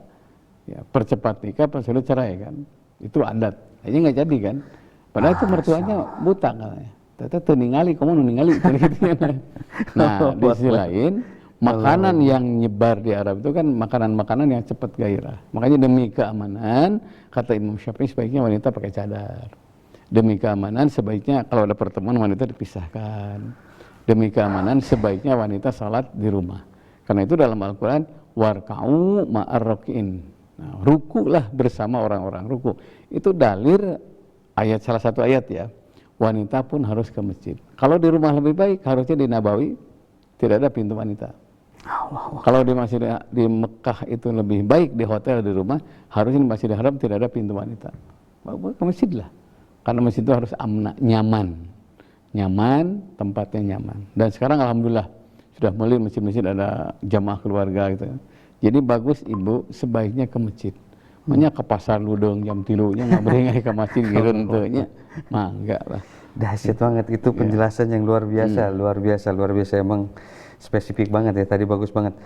ya, percepat nikah, persulit cerai kan. Itu adat. Aja nggak jadi kan. Padahal itu mertuanya buta katanya. Ternyata ningali, kamu ningali. Nah, di sisi lain, makanan yang nyebar di Arab itu kan makanan-makanan yang cepat gairah. Makanya demi keamanan, kata Imam Syafi'i sebaiknya wanita pakai cadar. Demi keamanan sebaiknya kalau ada pertemuan wanita dipisahkan. Demi keamanan sebaiknya wanita salat di rumah. Karena itu dalam Al-Quran, warka'u ma'arrokin. Nah, rukulah bersama orang-orang ruku. Itu dalil ayat, salah satu ayat ya. Wanita pun harus ke masjid. Kalau di rumah lebih baik, harusnya di Nabawi tidak ada pintu wanita. Kalau di Masjid di Mekah itu lebih baik, di hotel, di rumah, harusnya di Masjidil Haram tidak ada pintu wanita. Ke masjid lah. Karena masjid itu harus nyaman. Nyaman, tempatnya nyaman. Dan sekarang alhamdulillah sudah mulai masjid-masjid ada jamaah keluarga gitu. Jadi bagus ibu sebaiknya ke masjid. Makanya ke pasar Ludong jam 3-nya nggak beringai ke masjid gitu tentunya. Mah enggak lah. Dahsyat banget itu penjelasan yang luar biasa emang spesifik banget ya tadi, bagus banget.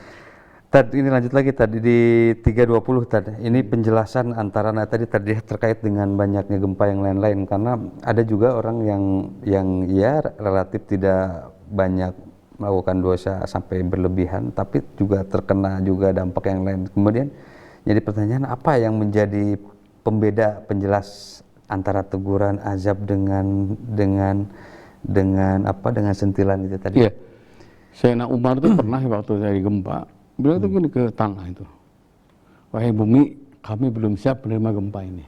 Tad ini lanjut lagi tadi di 320 tadi. Ini penjelasan antara tadi terkait dengan banyaknya gempa yang lain-lain karena ada juga orang yang ya relatif tidak banyak melakukan dosa sampai berlebihan, tapi juga terkena juga dampak yang lain. Kemudian jadi pertanyaan, apa yang menjadi pembeda penjelas antara teguran azab dengan sentilan itu tadi? Iya. Sayyidina Umar itu pernah waktu dari gempa, beliau itu gini ke tanah itu. Wahai bumi, kami belum siap menerima gempa ini.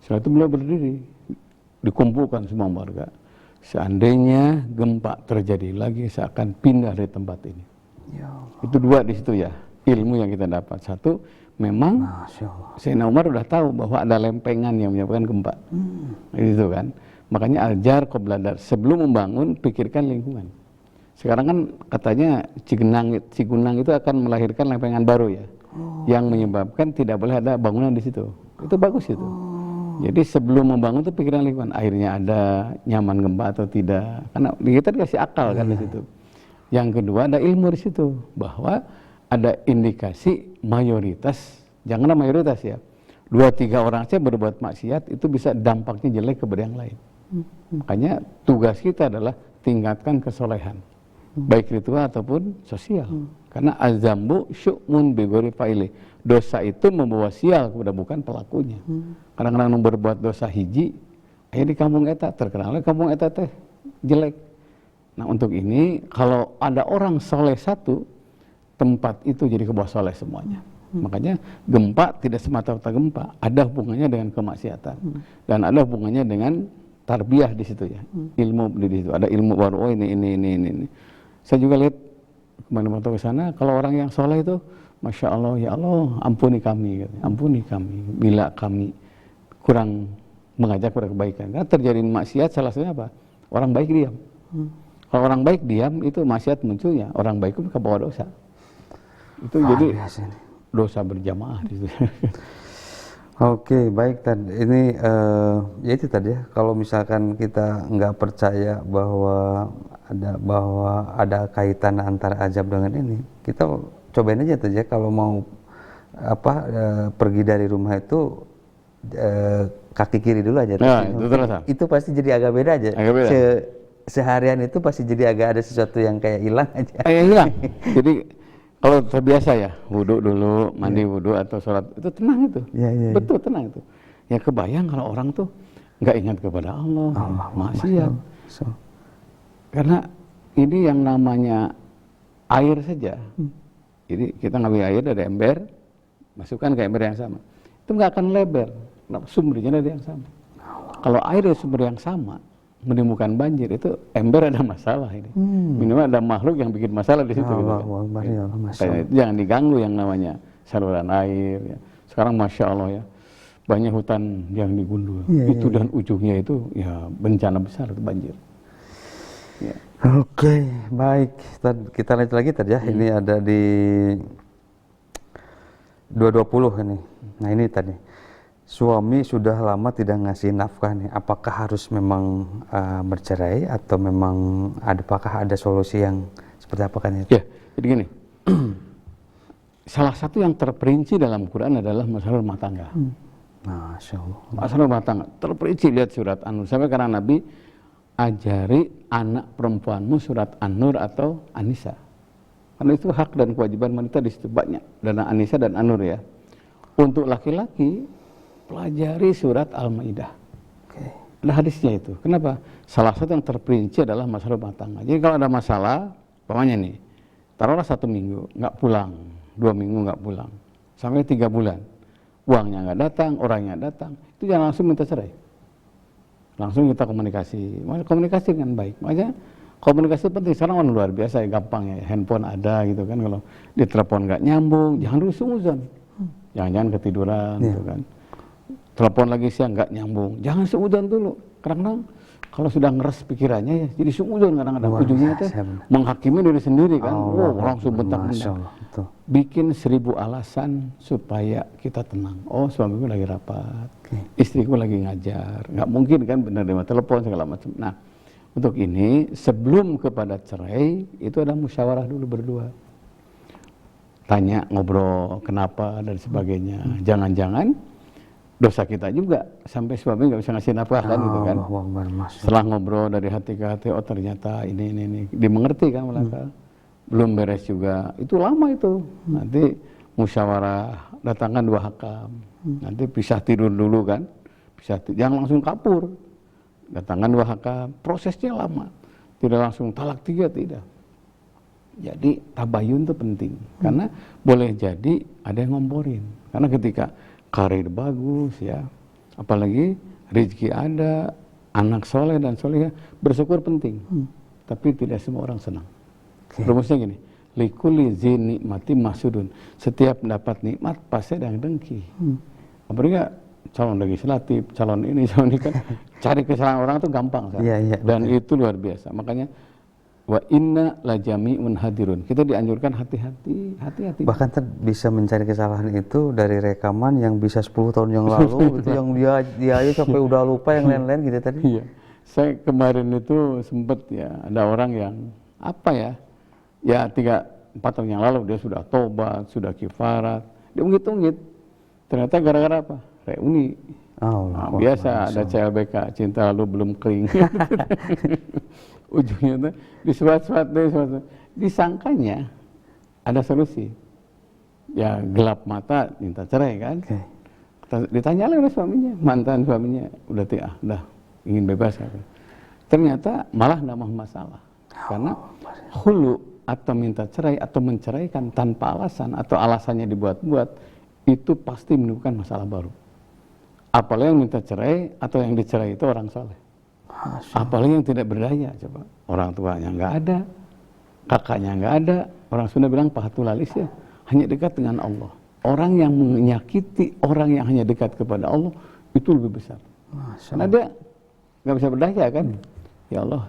Setelah itu beliau berdiri, dikumpulkan semua warga. Seandainya gempa terjadi lagi, saya akan pindah dari tempat ini. Itu 2 di situ ya, ilmu yang kita dapat. 1, memang Sayyidina Umar udah tahu bahwa ada lempengan yang menyebabkan gempa. Itu kan. Makanya aljar qobladar, sebelum membangun pikirkan lingkungan. Sekarang kan katanya Cigunang itu akan melahirkan lempengan baru ya. Yang menyebabkan tidak boleh ada bangunan di situ. Itu bagus itu. Jadi sebelum membangun itu pikiran lingkungan, akhirnya ada nyaman gempa atau tidak. Karena kita dikasih akal kan di situ. Yang kedua ada ilmu di situ, bahwa ada indikasi mayoritas, janganlah mayoritas ya, 2-3 orang saja berbuat maksiat itu bisa dampaknya jelek kepada yang lain. Makanya tugas kita adalah tingkatkan kesolehan, baik ritual ataupun sosial. Karena azambu syu'mun bigori fa'ili. Dosa itu membawa sial kepada bukan pelakunya. Kadang-kadang berbuat dosa hiji, di kampung eta terkenal kampung eta teh jelek. Nah untuk ini kalau ada orang soleh satu, tempat itu jadi ke bawah soleh semuanya. Makanya gempa tidak semata-mata gempa, ada hubungannya dengan kemaksiatan dan ada hubungannya dengan tarbiyah di situ ya, ilmu di situ. Ada ilmu baru, oh ini. Saya juga lihat kemarin waktu ke sana, kalau orang yang soleh itu, masya Allah, ya Allah, ampuni kami, ampuni kami bila kami kurang mengajak kepada kebaikan. Karena terjadi maksiat salah satunya apa? Orang baik diam. Kalau orang baik diam itu maksiat munculnya, orang baik itu ke bawah dosa. Itu jadi dosa berjamaah di situ. Oke, baik tadi ini ya itu tadi ya, kalau misalkan kita nggak percaya bahwa ada kaitan antara azab dengan ini, kita cobain aja tuh ya, kalau mau pergi dari rumah itu kaki kiri dulu aja. Nah, itu pasti jadi agak beda aja. Agak beda. Seharian itu pasti jadi agak ada sesuatu yang kayak hilang aja. Kayak hilang. Jadi kalau terbiasa ya, wudhu dulu, mandi wudhu atau sholat, itu tenang itu. Betul tenang itu. Ya kebayang kalau orang tuh nggak ingat kepada Allah, maksiat. Karena ini yang namanya air saja. Jadi kita ngambil air dari ember, masukkan ke ember yang sama. Itu nggak akan lebar. Sumbernya dari yang sama. Kalau air dari sumber yang sama, menimbulkan banjir, itu ember ada masalah ini. Minimal ada makhluk yang bikin masalah di situ. Jangan diganggu yang namanya saluran air. Ya. Sekarang masya Allah ya, banyak hutan yang digundul. Dan ujungnya itu ya bencana besar itu banjir. Ya. Oke, baik. Kita lanjut lagi tadi ya. Ini ada di 220 ini. Nah ini tadi. Suami sudah lama tidak ngasih nafkah nih, apakah harus memang bercerai atau memang apakah ada solusi yang seperti apa kan itu? Ya, jadi gini, salah satu yang terperinci dalam Quran adalah masalah rumah tangga. Masya Allah. Masalah rumah tangga, terperinci, lihat surat An-Nur. Sampai karena Nabi, ajari anak perempuanmu surat An-Nur atau An-Nisa. Karena itu hak dan kewajiban wanita di situ banyak, dan An-Nisa dan An-Nur ya. Untuk laki-laki, pelajari surat Al-Maidah. Ada hadisnya itu. Kenapa? Salah satu yang terperinci adalah masalah rumah tangga. Jadi kalau ada masalah, umpamanya nih, taruhlah 1 minggu nggak pulang, 2 minggu nggak pulang, sampai 3 bulan, uangnya nggak datang, orangnya datang, itu jangan langsung minta cerai. Langsung kita komunikasi dengan baik. Makanya komunikasi penting. Sekarang kan luar biasa ya, gampang ya, handphone ada gitu kan. Kalau di telepon nggak nyambung, jangan dulu suzon. Jangan-jangan ketiduran gitu kan. Telepon lagi siang nggak nyambung, jangan seudon dulu. Kadang-kadang kalau sudah ngeres pikirannya ya, jadi seudon kadang-kadang ujungnya teh menghakimi diri sendiri kan. Langsung bentak-bentak. Bikin 1000 alasan supaya kita tenang. Oh suamiku lagi rapat, istriku lagi ngajar. Nggak mungkin kan benar dengan telepon segala macam. Nah untuk ini sebelum kepada cerai itu ada musyawarah dulu berdua. Tanya, ngobrol, kenapa dan sebagainya. Jangan-jangan dosa kita juga sampai suami nggak bisa ngasih nafkah kan gitu kan. Setelah ngobrol dari hati ke hati, oh ternyata ini dimengerti kan mereka. Belum beres juga, itu lama itu. Nanti musyawarah, datangkan 2 hakam. Nanti pisah tidur dulu kan, jangan langsung kapur. Datangkan 2 hakam, prosesnya lama. Tidak langsung talak 3, tidak. Jadi tabayun itu penting, karena boleh jadi ada yang ngomporin. Karena ketika karir bagus ya, apalagi rezeki ada, anak soleh dan soleh, bersyukur penting. Tapi tidak semua orang senang. Rumusnya gini, likuli zi nikmati masudun. Setiap mendapat nikmat pasti ada yang dengki. Apalagi calon legislatif, calon ini kan cari kesalahan orang itu gampang kan? Dan itu luar biasa. Makanya wa inna la jami'un hadirun. Kita dianjurkan hati-hati. Bahkan bisa mencari kesalahan itu dari rekaman yang bisa 10 tahun yang lalu itu yang dia aja sampai udah lupa yang lain-lain gitu tadi. Iya. Saya kemarin itu sempat ya ada orang yang ya 3-4 tahun yang lalu dia sudah tobat, sudah kifarat, dia ungkit-ungkit. Ternyata gara-gara apa? reuni. Nah, biasa ada CLBK, cinta lu belum kering. Ujungnya tuh disuat-suat, disangkanya ada solusi. Ya gelap mata minta cerai kan. Ditanya oleh suaminya, mantan suaminya, udah ingin bebas. Ternyata malah nambah masalah. Karena hulu atau minta cerai atau menceraikan tanpa alasan atau alasannya dibuat-buat, itu pasti menimbulkan masalah baru. Apalagi yang minta cerai atau yang dicerai itu orang soleh. Apalagi yang tidak berdaya, coba. Orang tuanya nggak ada, kakaknya nggak ada. Orang Sunda bilang pahatulalis ya, hanya dekat dengan Allah. Orang yang menyakiti orang yang hanya dekat kepada Allah itu lebih besar. Karena dia nggak bisa berdaya kan. Ya Allah,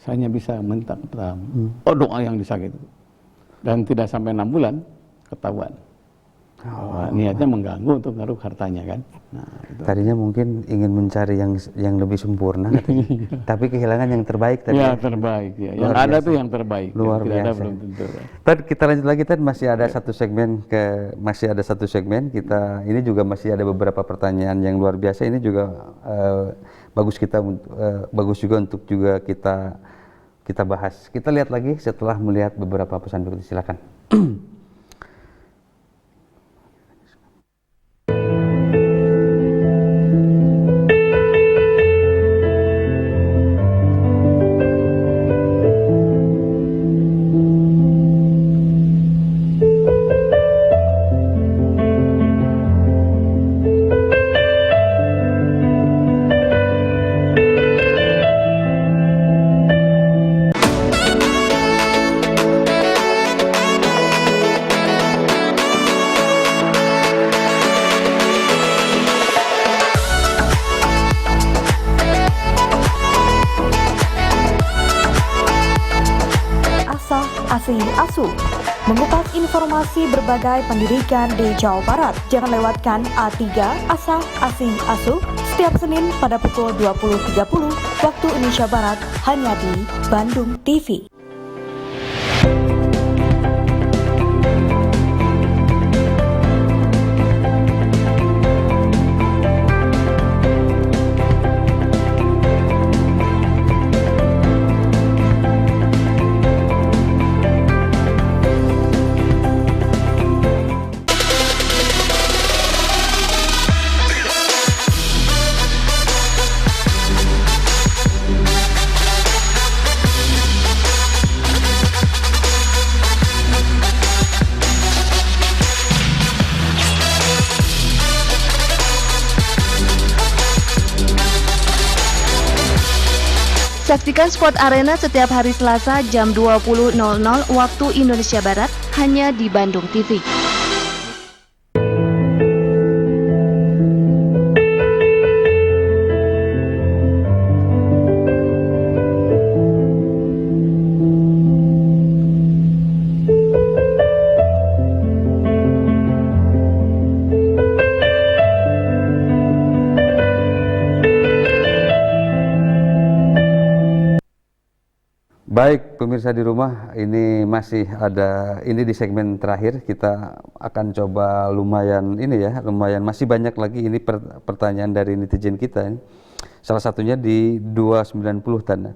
saya hanya bisa mentang-mentang. Doa yang disakiti. Dan tidak sampai 6 bulan ketahuan. Niatnya mengganggu untuk ngaruh hartanya kan. Nah, itu. Tadinya mungkin ingin mencari yang lebih sempurna, tapi kehilangan yang terbaik tadi. Ya terbaik ya. Yang ada tuh yang terbaik. Luar biasa. biasa. Ada belum tentu. Tad, kita lanjut lagi, Tad. Masih ada satu segmen kita. Ini juga masih ada beberapa pertanyaan yang luar biasa. Ini juga bagus juga untuk juga kita bahas. Kita lihat lagi setelah melihat beberapa pesan berikut. Silakan. ASI ASU, mengupas informasi berbagai pendidikan di Jawa Barat. Jangan lewatkan A3 ASA ASI ASU setiap Senin pada pukul 20.30 waktu Indonesia Barat hanya di Bandung TV. Saksikan Sport Arena setiap hari Selasa jam 20.00 waktu Indonesia Barat hanya di Bandung TV. Baik, pemirsa di rumah, ini masih ada, ini di segmen terakhir kita akan coba lumayan masih banyak lagi ini pertanyaan dari netizen kita ini. Salah satunya di 290 Tanda.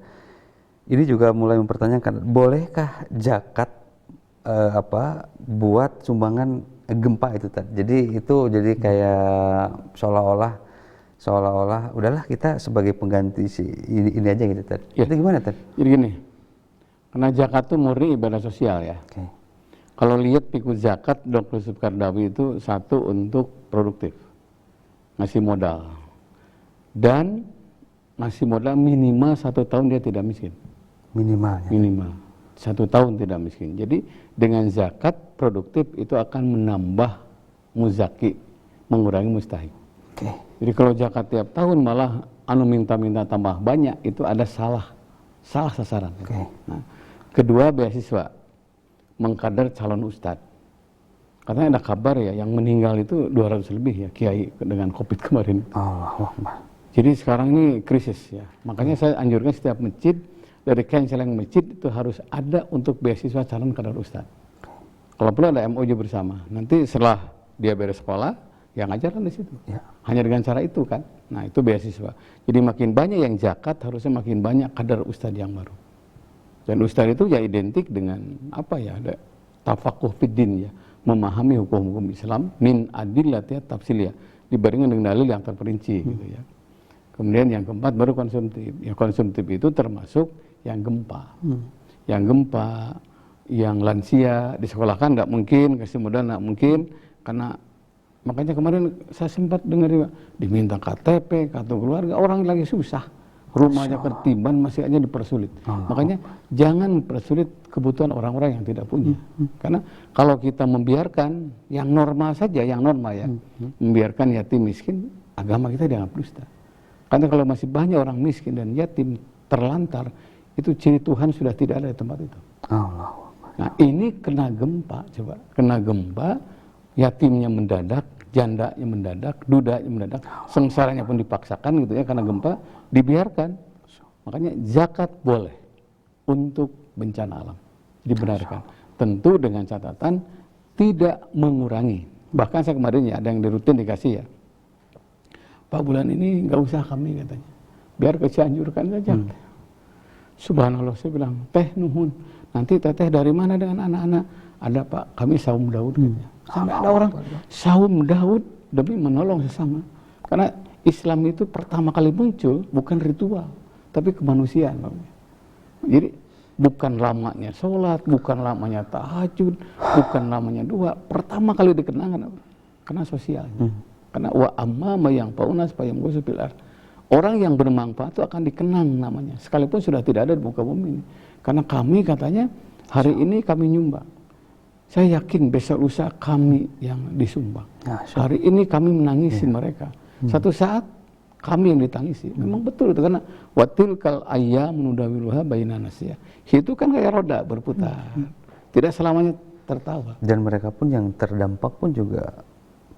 Ini juga mulai mempertanyakan, bolehkah zakat buat sumbangan gempa itu Tad? Jadi itu jadi kayak seolah-olah udahlah kita sebagai pengganti ini aja gitu Tad. Ya. Itu gimana Tad? Jadi gini. Karena zakat itu murni ibadah sosial ya. Okay. Kalau lihat pikul zakat Dr. Subkardawi itu satu untuk produktif, ngasih modal, dan ngasih modal minimal 1 tahun dia tidak miskin. Minimal. Ya. Minimal 1 tahun tidak miskin. Jadi dengan zakat produktif itu akan menambah muzaki, mengurangi mustahik. Okay. Jadi kalau zakat tiap tahun malah minta tambah banyak, itu ada salah sasaran. Okay. Nah, kedua, beasiswa mengkader calon ustadz. Katanya ada kabar ya yang meninggal itu 200 lebih ya kiai dengan COVID kemarin. Jadi sekarang ini krisis ya. Makanya saya anjurkan setiap masjid dari canceling masjid itu harus ada untuk beasiswa calon kader ustadz. Kalau perlu ada MOU bersama. Nanti setelah dia beres sekolah, ya ngajarkan di situ. Ya. Hanya dengan cara itu kan. Nah itu beasiswa. Jadi makin banyak yang zakat, harusnya makin banyak kadar ustadz yang baru. Dan ustadz itu ya identik dengan apa ya, ada tafakuh fiddin ya, memahami hukum-hukum Islam min adillatiyat tafsiliyah, dibandingkan dengan dalil yang terperinci gitu ya. Kemudian yang keempat baru konsumtif. Ya konsumtif itu termasuk yang gempa. Yang gempa, yang lansia disekolahkan nggak mungkin, kasih modal nggak mungkin, karena makanya kemarin saya sempat dengar diminta KTP, kartu keluarga, orang lagi susah, rumahnya ketiban masih aja dipersulit. Makanya jangan persulit kebutuhan orang-orang yang tidak punya. Karena kalau kita membiarkan yang normal saja, yang normal ya, membiarkan yatim miskin, agama kita dianggap dusta. Karena kalau masih banyak orang miskin dan yatim terlantar, itu ciri Tuhan sudah tidak ada di tempat itu. Nah ini kena gempa, coba kena gempa, yatimnya mendadak, jandanya mendadak, dudanya mendadak, sengsaranya pun dipaksakan gitu ya karena gempa, dibiarkan. Makanya zakat boleh untuk bencana alam, dibenarkan. Tentu dengan catatan tidak mengurangi. Bahkan saya kemarin ya ada yang di rutin dikasih ya, Pak bulan ini nggak usah kami katanya, biar ke Cianjurkan saja. Subhanallah, saya bilang, teh nuhun, nanti teteh dari mana dengan anak-anak? Ada Pak, kami saum Daud katanya. Sampai ada orang saum Daud demi menolong sesama. Karena Islam itu pertama kali muncul bukan ritual, tapi kemanusiaan. Jadi bukan lamanya sholat, bukan lamanya tahajud, bukan lamanya doa. Pertama kali dikenangkan karena sosialnya. Karena wa amma yang paunas payam gosipil ar. Orang yang bermanfaat itu akan dikenang namanya, sekalipun sudah tidak ada di muka bumi ini. Karena kami katanya hari ini kami nyumbang. Saya yakin besok lusa kami yang disumbang. Hari ini kami menangisi mereka. Satu saat kami yang ditangisi. Memang betul itu, karena watil kal ayam nudawiluha bainan nas ya. Itu kan kayak roda berputar. Tidak selamanya tertawa. Dan mereka pun yang terdampak pun juga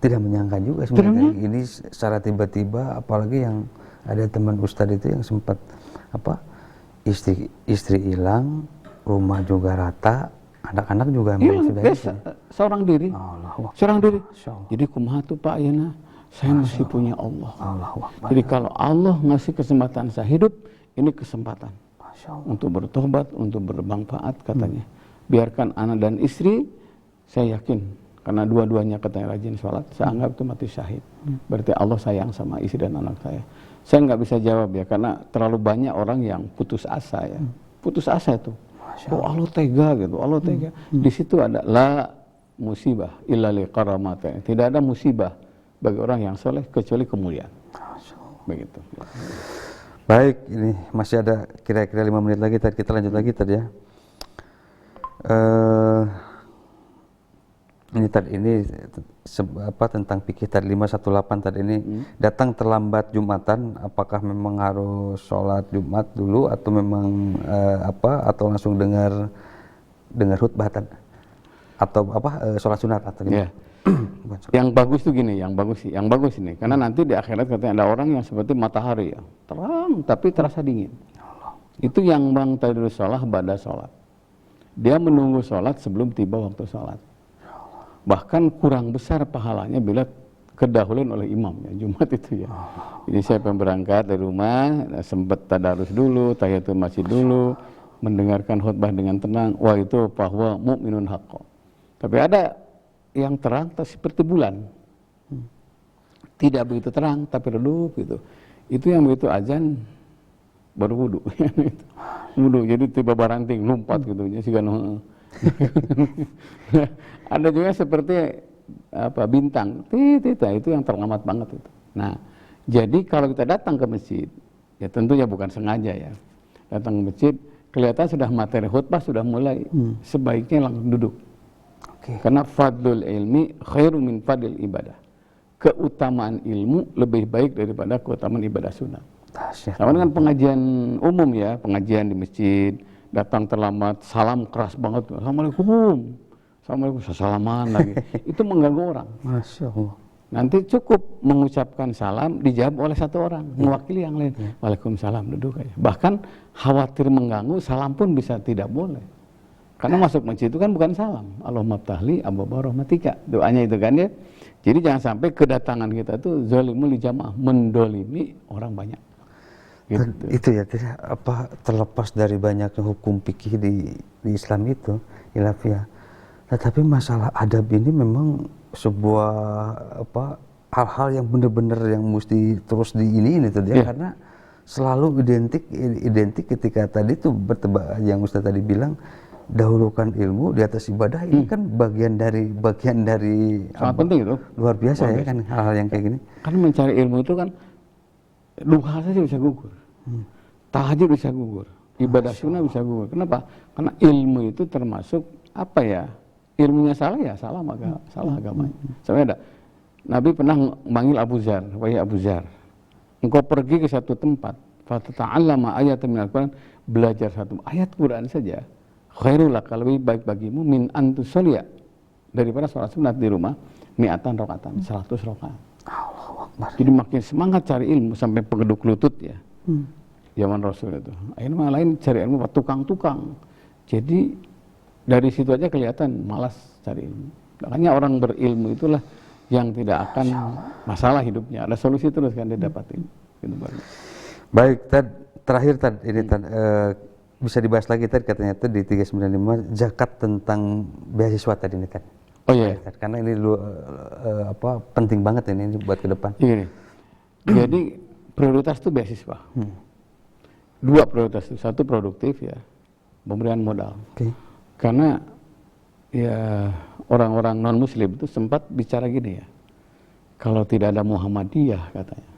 tidak menyangka juga sebenarnya. Ini secara tiba-tiba, apalagi yang ada teman Ustadz itu yang sempat apa, istri hilang, rumah juga rata, anak-anak juga memang sudah biasa, seorang diri. Seorang diri. Jadi kumaha tuh Pak Yana, saya masih punya Allah. Jadi kalau Allah ngasih kesempatan saya hidup, ini kesempatan untuk bertobat, untuk bermanfaat katanya. Biarkan anak dan istri, saya yakin, karena dua-duanya katanya rajin sholat, saya anggap itu mati syahid. Berarti Allah sayang sama istri dan anak saya. Saya nggak bisa jawab ya, karena terlalu banyak orang yang putus asa ya. Putus asa itu. Oh Allah tega gitu, Allah tega. Di situ ada la musibah illa liqaramata. Tidak ada musibah bagi orang yang soleh kecuali kemuliaan. Begitu. Baik, ini masih ada kira-kira 5 menit lagi, kita lanjut lagi tadi ya. Ini tadi ini apa tentang fikih tadi 518 tadi ini datang terlambat Jumatan, apakah memang harus sholat Jumat dulu atau memang atau langsung dengar khutbah atau sholat sunat atau gimana? Yang bagus tuh gini, yang bagus ini, karena nanti di akhirat katanya ada orang yang seperti matahari ya, terang tapi terasa dingin. Itu yang bang tadi sholat pada sholat. Dia menunggu sholat sebelum tiba waktu sholat. Bahkan kurang besar pahalanya bila kedahuluan oleh imam ya, Jumat itu ya. Jadi saya berangkat dari rumah, sempat tadarus dulu, tahiyatul masjid dulu, mendengarkan khutbah dengan tenang. Wah itu bahwa mukminun haqqo. Tapi ada yang terang seperti bulan. Tidak begitu terang tapi redup gitu. Itu yang begitu azan baru wudu. Wudu jadi tiba baranting lompat gitu ya sih kan. Ada juga seperti apa bintang, itu yang terlambat banget itu. Nah, jadi kalau kita datang ke masjid, ya tentunya bukan sengaja ya, datang ke masjid, kelihatan sudah materi khutbah sudah mulai, sebaiknya langsung duduk. Karena fadlul ilmi khairu min fadlil ibadah. Keutamaan ilmu lebih baik daripada keutamaan ibadah sunat. Sama dengan pengajian umum ya, pengajian di masjid. Datang terlambat, salam keras banget, assalamualaikum, salaman lagi, itu mengganggu orang. Masya Allah. Nanti cukup mengucapkan salam dijawab oleh satu orang, mewakili yang lain. Waalaikumsalam, duduk aja. Bahkan khawatir mengganggu, salam pun bisa tidak boleh. Karena masuk masjid itu kan bukan salam. Allahumma ftahli abwaaba rahmatika. Doanya itu kan ya. Jadi jangan sampai kedatangan kita tuh zalimul jamaah, mendolimi orang banyak. Gitu. Itu ya, apa terlepas dari banyaknya hukum fikih di Islam itu, ilafiyah. Tetapi masalah adab ini memang sebuah apa hal-hal yang benar-benar yang mesti terus ini tuh dia, karena selalu identik ketika tadi tuh bertebak yang Ustaz tadi bilang, dahulukan ilmu di atas ibadah. Ini kan bagian dari sangat penting itu, luar biasa ya kan hal-hal yang kayak gini. Kan mencari ilmu itu kan duha saja bisa gugur, tahajud bisa gugur, ibadah sunnah bisa gugur. Kenapa? Karena ilmu itu termasuk apa ya, ilmunya salah ya salah maka salah agamanya. Sampai ada Nabi pernah memanggil Abu Dzar, wahai Abu Dzar, engkau pergi ke satu tempat, fatata'allama ayatan minal Quran, belajar satu ayat Quran saja, khairul laka, lebih baik bagimu min antusolya, daripada sholat sunat di rumah, mi'atan rakaatan, 100 rakaat. Jadi makin semangat cari ilmu sampai pegeduk lutut ya. Zaman Rasul itu. Akhirnya lain cari ilmu tukang-tukang. Jadi dari situ aja kelihatan malas cari ilmu. Makanya orang berilmu itulah yang tidak akan masalah hidupnya. Ada solusi terus kan dia dapatin. Gitu. Baik, terakhir ini bisa dibahas lagi tadi katanya itu di 395 zakat tentang beasiswa tadi nih kan. Oh iya. Karena ini penting banget ini buat ke depan. Ini. Jadi prioritas itu beasiswa. Dua prioritas itu, satu produktif ya, pemberian modal. Karena ya orang-orang non muslim itu sempat bicara gini ya, kalau tidak ada Muhammadiyah katanya,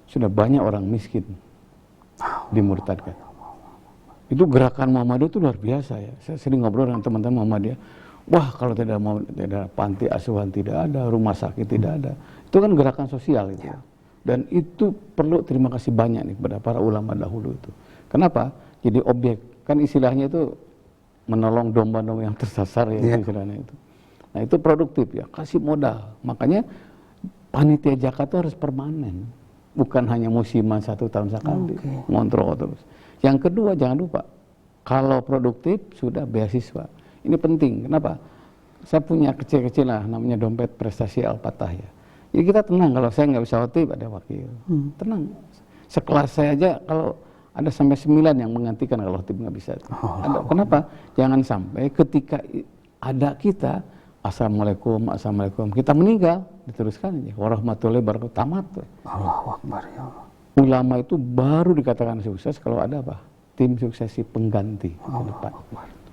sudah banyak orang miskin dimurtadkan. Itu gerakan Muhammadiyah itu luar biasa ya. Saya sering ngobrol dengan teman-teman Muhammadiyah. Wah, kalau tidak ada panti asuhan tidak ada, rumah sakit tidak ada. Itu kan gerakan sosial itu. Dan itu perlu terima kasih banyak nih kepada para ulama dahulu itu. Kenapa? Jadi objek, kan istilahnya itu menolong domba-domba yang tersasar ya, istilahnya itu. Nah itu produktif ya, kasih modal. Makanya panitia zakat itu harus permanen. Bukan hanya musiman 1 tahun sekali, ngontrol terus. Yang kedua jangan lupa, kalau produktif sudah beasiswa. Ini penting, kenapa? Saya punya kecil-kecil lah, namanya dompet prestasi Al-Fatah ya. Jadi kita tenang, kalau saya nggak bisa khotib ada wakil. Tenang, sekelas saya aja kalau ada sampai 9 yang menggantikan kalau khotib nggak bisa. Kenapa? Jangan sampai ketika ada kita, Assalamualaikum, Assalamualaikum, kita meninggal, diteruskan aja. Warahmatullahi wabarakatuh, tamat. Allahu Akbar ya Allah. Ulama itu baru dikatakan sukses kalau ada apa? Tim suksesi pengganti ke depan.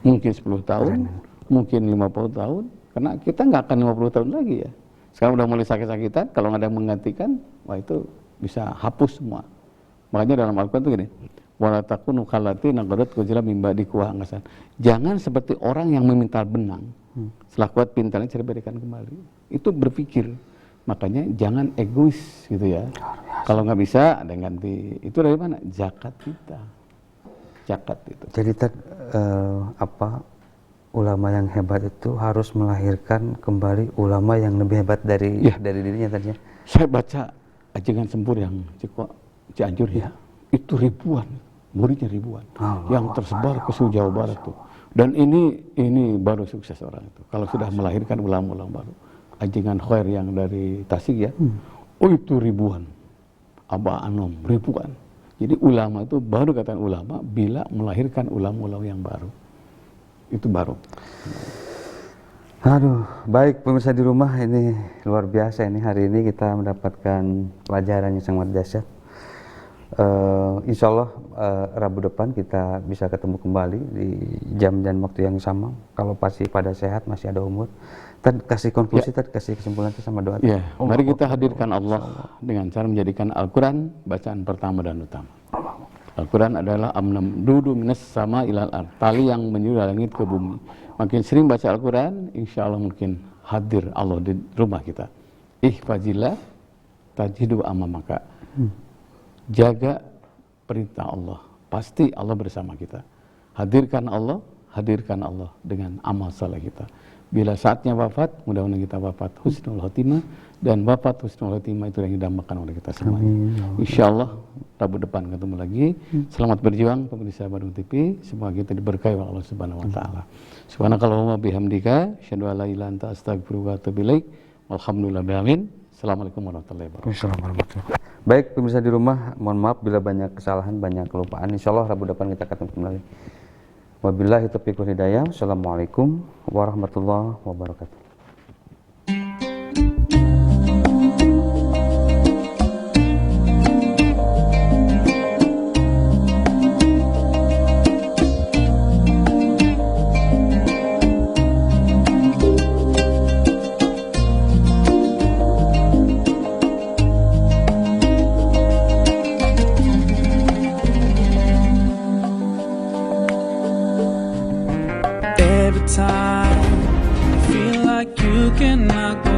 Mungkin 10 tahun, mungkin 50 tahun, karena kita nggak akan 50 tahun lagi ya. Sekarang udah mulai sakit-sakitan, kalau nggak ada yang menggantikan, wah itu bisa hapus semua. Makanya dalam Al-Quran itu gini, wala takunu kallati naqadat ghazlan min ba'di quwwatan. Jangan seperti orang yang meminta benang, setelah kuat pintarnya cara berikan kembali. Itu berpikir, makanya jangan egois gitu ya. Kalau nggak bisa ada yang ganti. Itu dari mana? Zakat kita. Zakat itu. Jadi ulama yang hebat itu harus melahirkan kembali ulama yang lebih hebat dari dirinya tadinya. Saya baca ajengan Sempur yang Cianjur ya, itu ribuan, muridnya ribuan, yang tersebar ke seluruh Jawa Barat tuh. Dan ini baru sukses orang itu. Kalau sudah melahirkan ulama-ulama baru, ajengan Khair yang dari Tasik ya, itu ribuan, Aba Anom ribuan. Jadi ulama itu baru katakan ulama bila melahirkan ulama-ulama yang baru. Itu baru. Aduh, baik pemirsa di rumah, ini luar biasa ini hari ini kita mendapatkan pelajaran yang sangat dahsyat. Insya Allah Rabu depan kita bisa ketemu kembali di jam dan waktu yang sama. Kalau pasti pada sehat masih ada umur. Tad kasih konklusi, kasih kesimpulan sama doa. Ya, mari kita hadirkan Allah dengan cara menjadikan Al-Quran bacaan pertama dan utama. Al-Quran adalah amnamdudu minas sama ilal ard, tali yang menyuruh langit ke bumi. Makin sering baca Al-Quran, insya Allah mungkin hadir Allah di rumah kita. Ihfazillah tajidu amamaka. Jaga perintah Allah, pasti Allah bersama kita. Hadirkan Allah dengan amal saleh kita. bila saatnya wafat, mudah-mudahan kita wafat husnul khotimah, dan wafat husnul khotimah itu yang didambakan oleh kita semua. Insya Allah Rabu depan ketemu lagi. Selamat berjuang pemirsa Bandung TV. Semoga kita diberkahi oleh Allah Subhanahu wa taala. Subhanakallahumma bihamdika, asyhadu an la ilaha illa anta, astaghfiruka wa atubu ilaik. Walhamdulillah, amin. Assalamualaikum warahmatullahi wabarakatuh. Baik pemirsa di rumah, mohon maaf bila banyak kesalahan, banyak kelupaan. Insya Allah Rabu depan kita ketemu kembali. Wabillahi taufiq wal hidayah. Assalamualaikum warahmatullahi wabarakatuh. Time, feel like you cannot go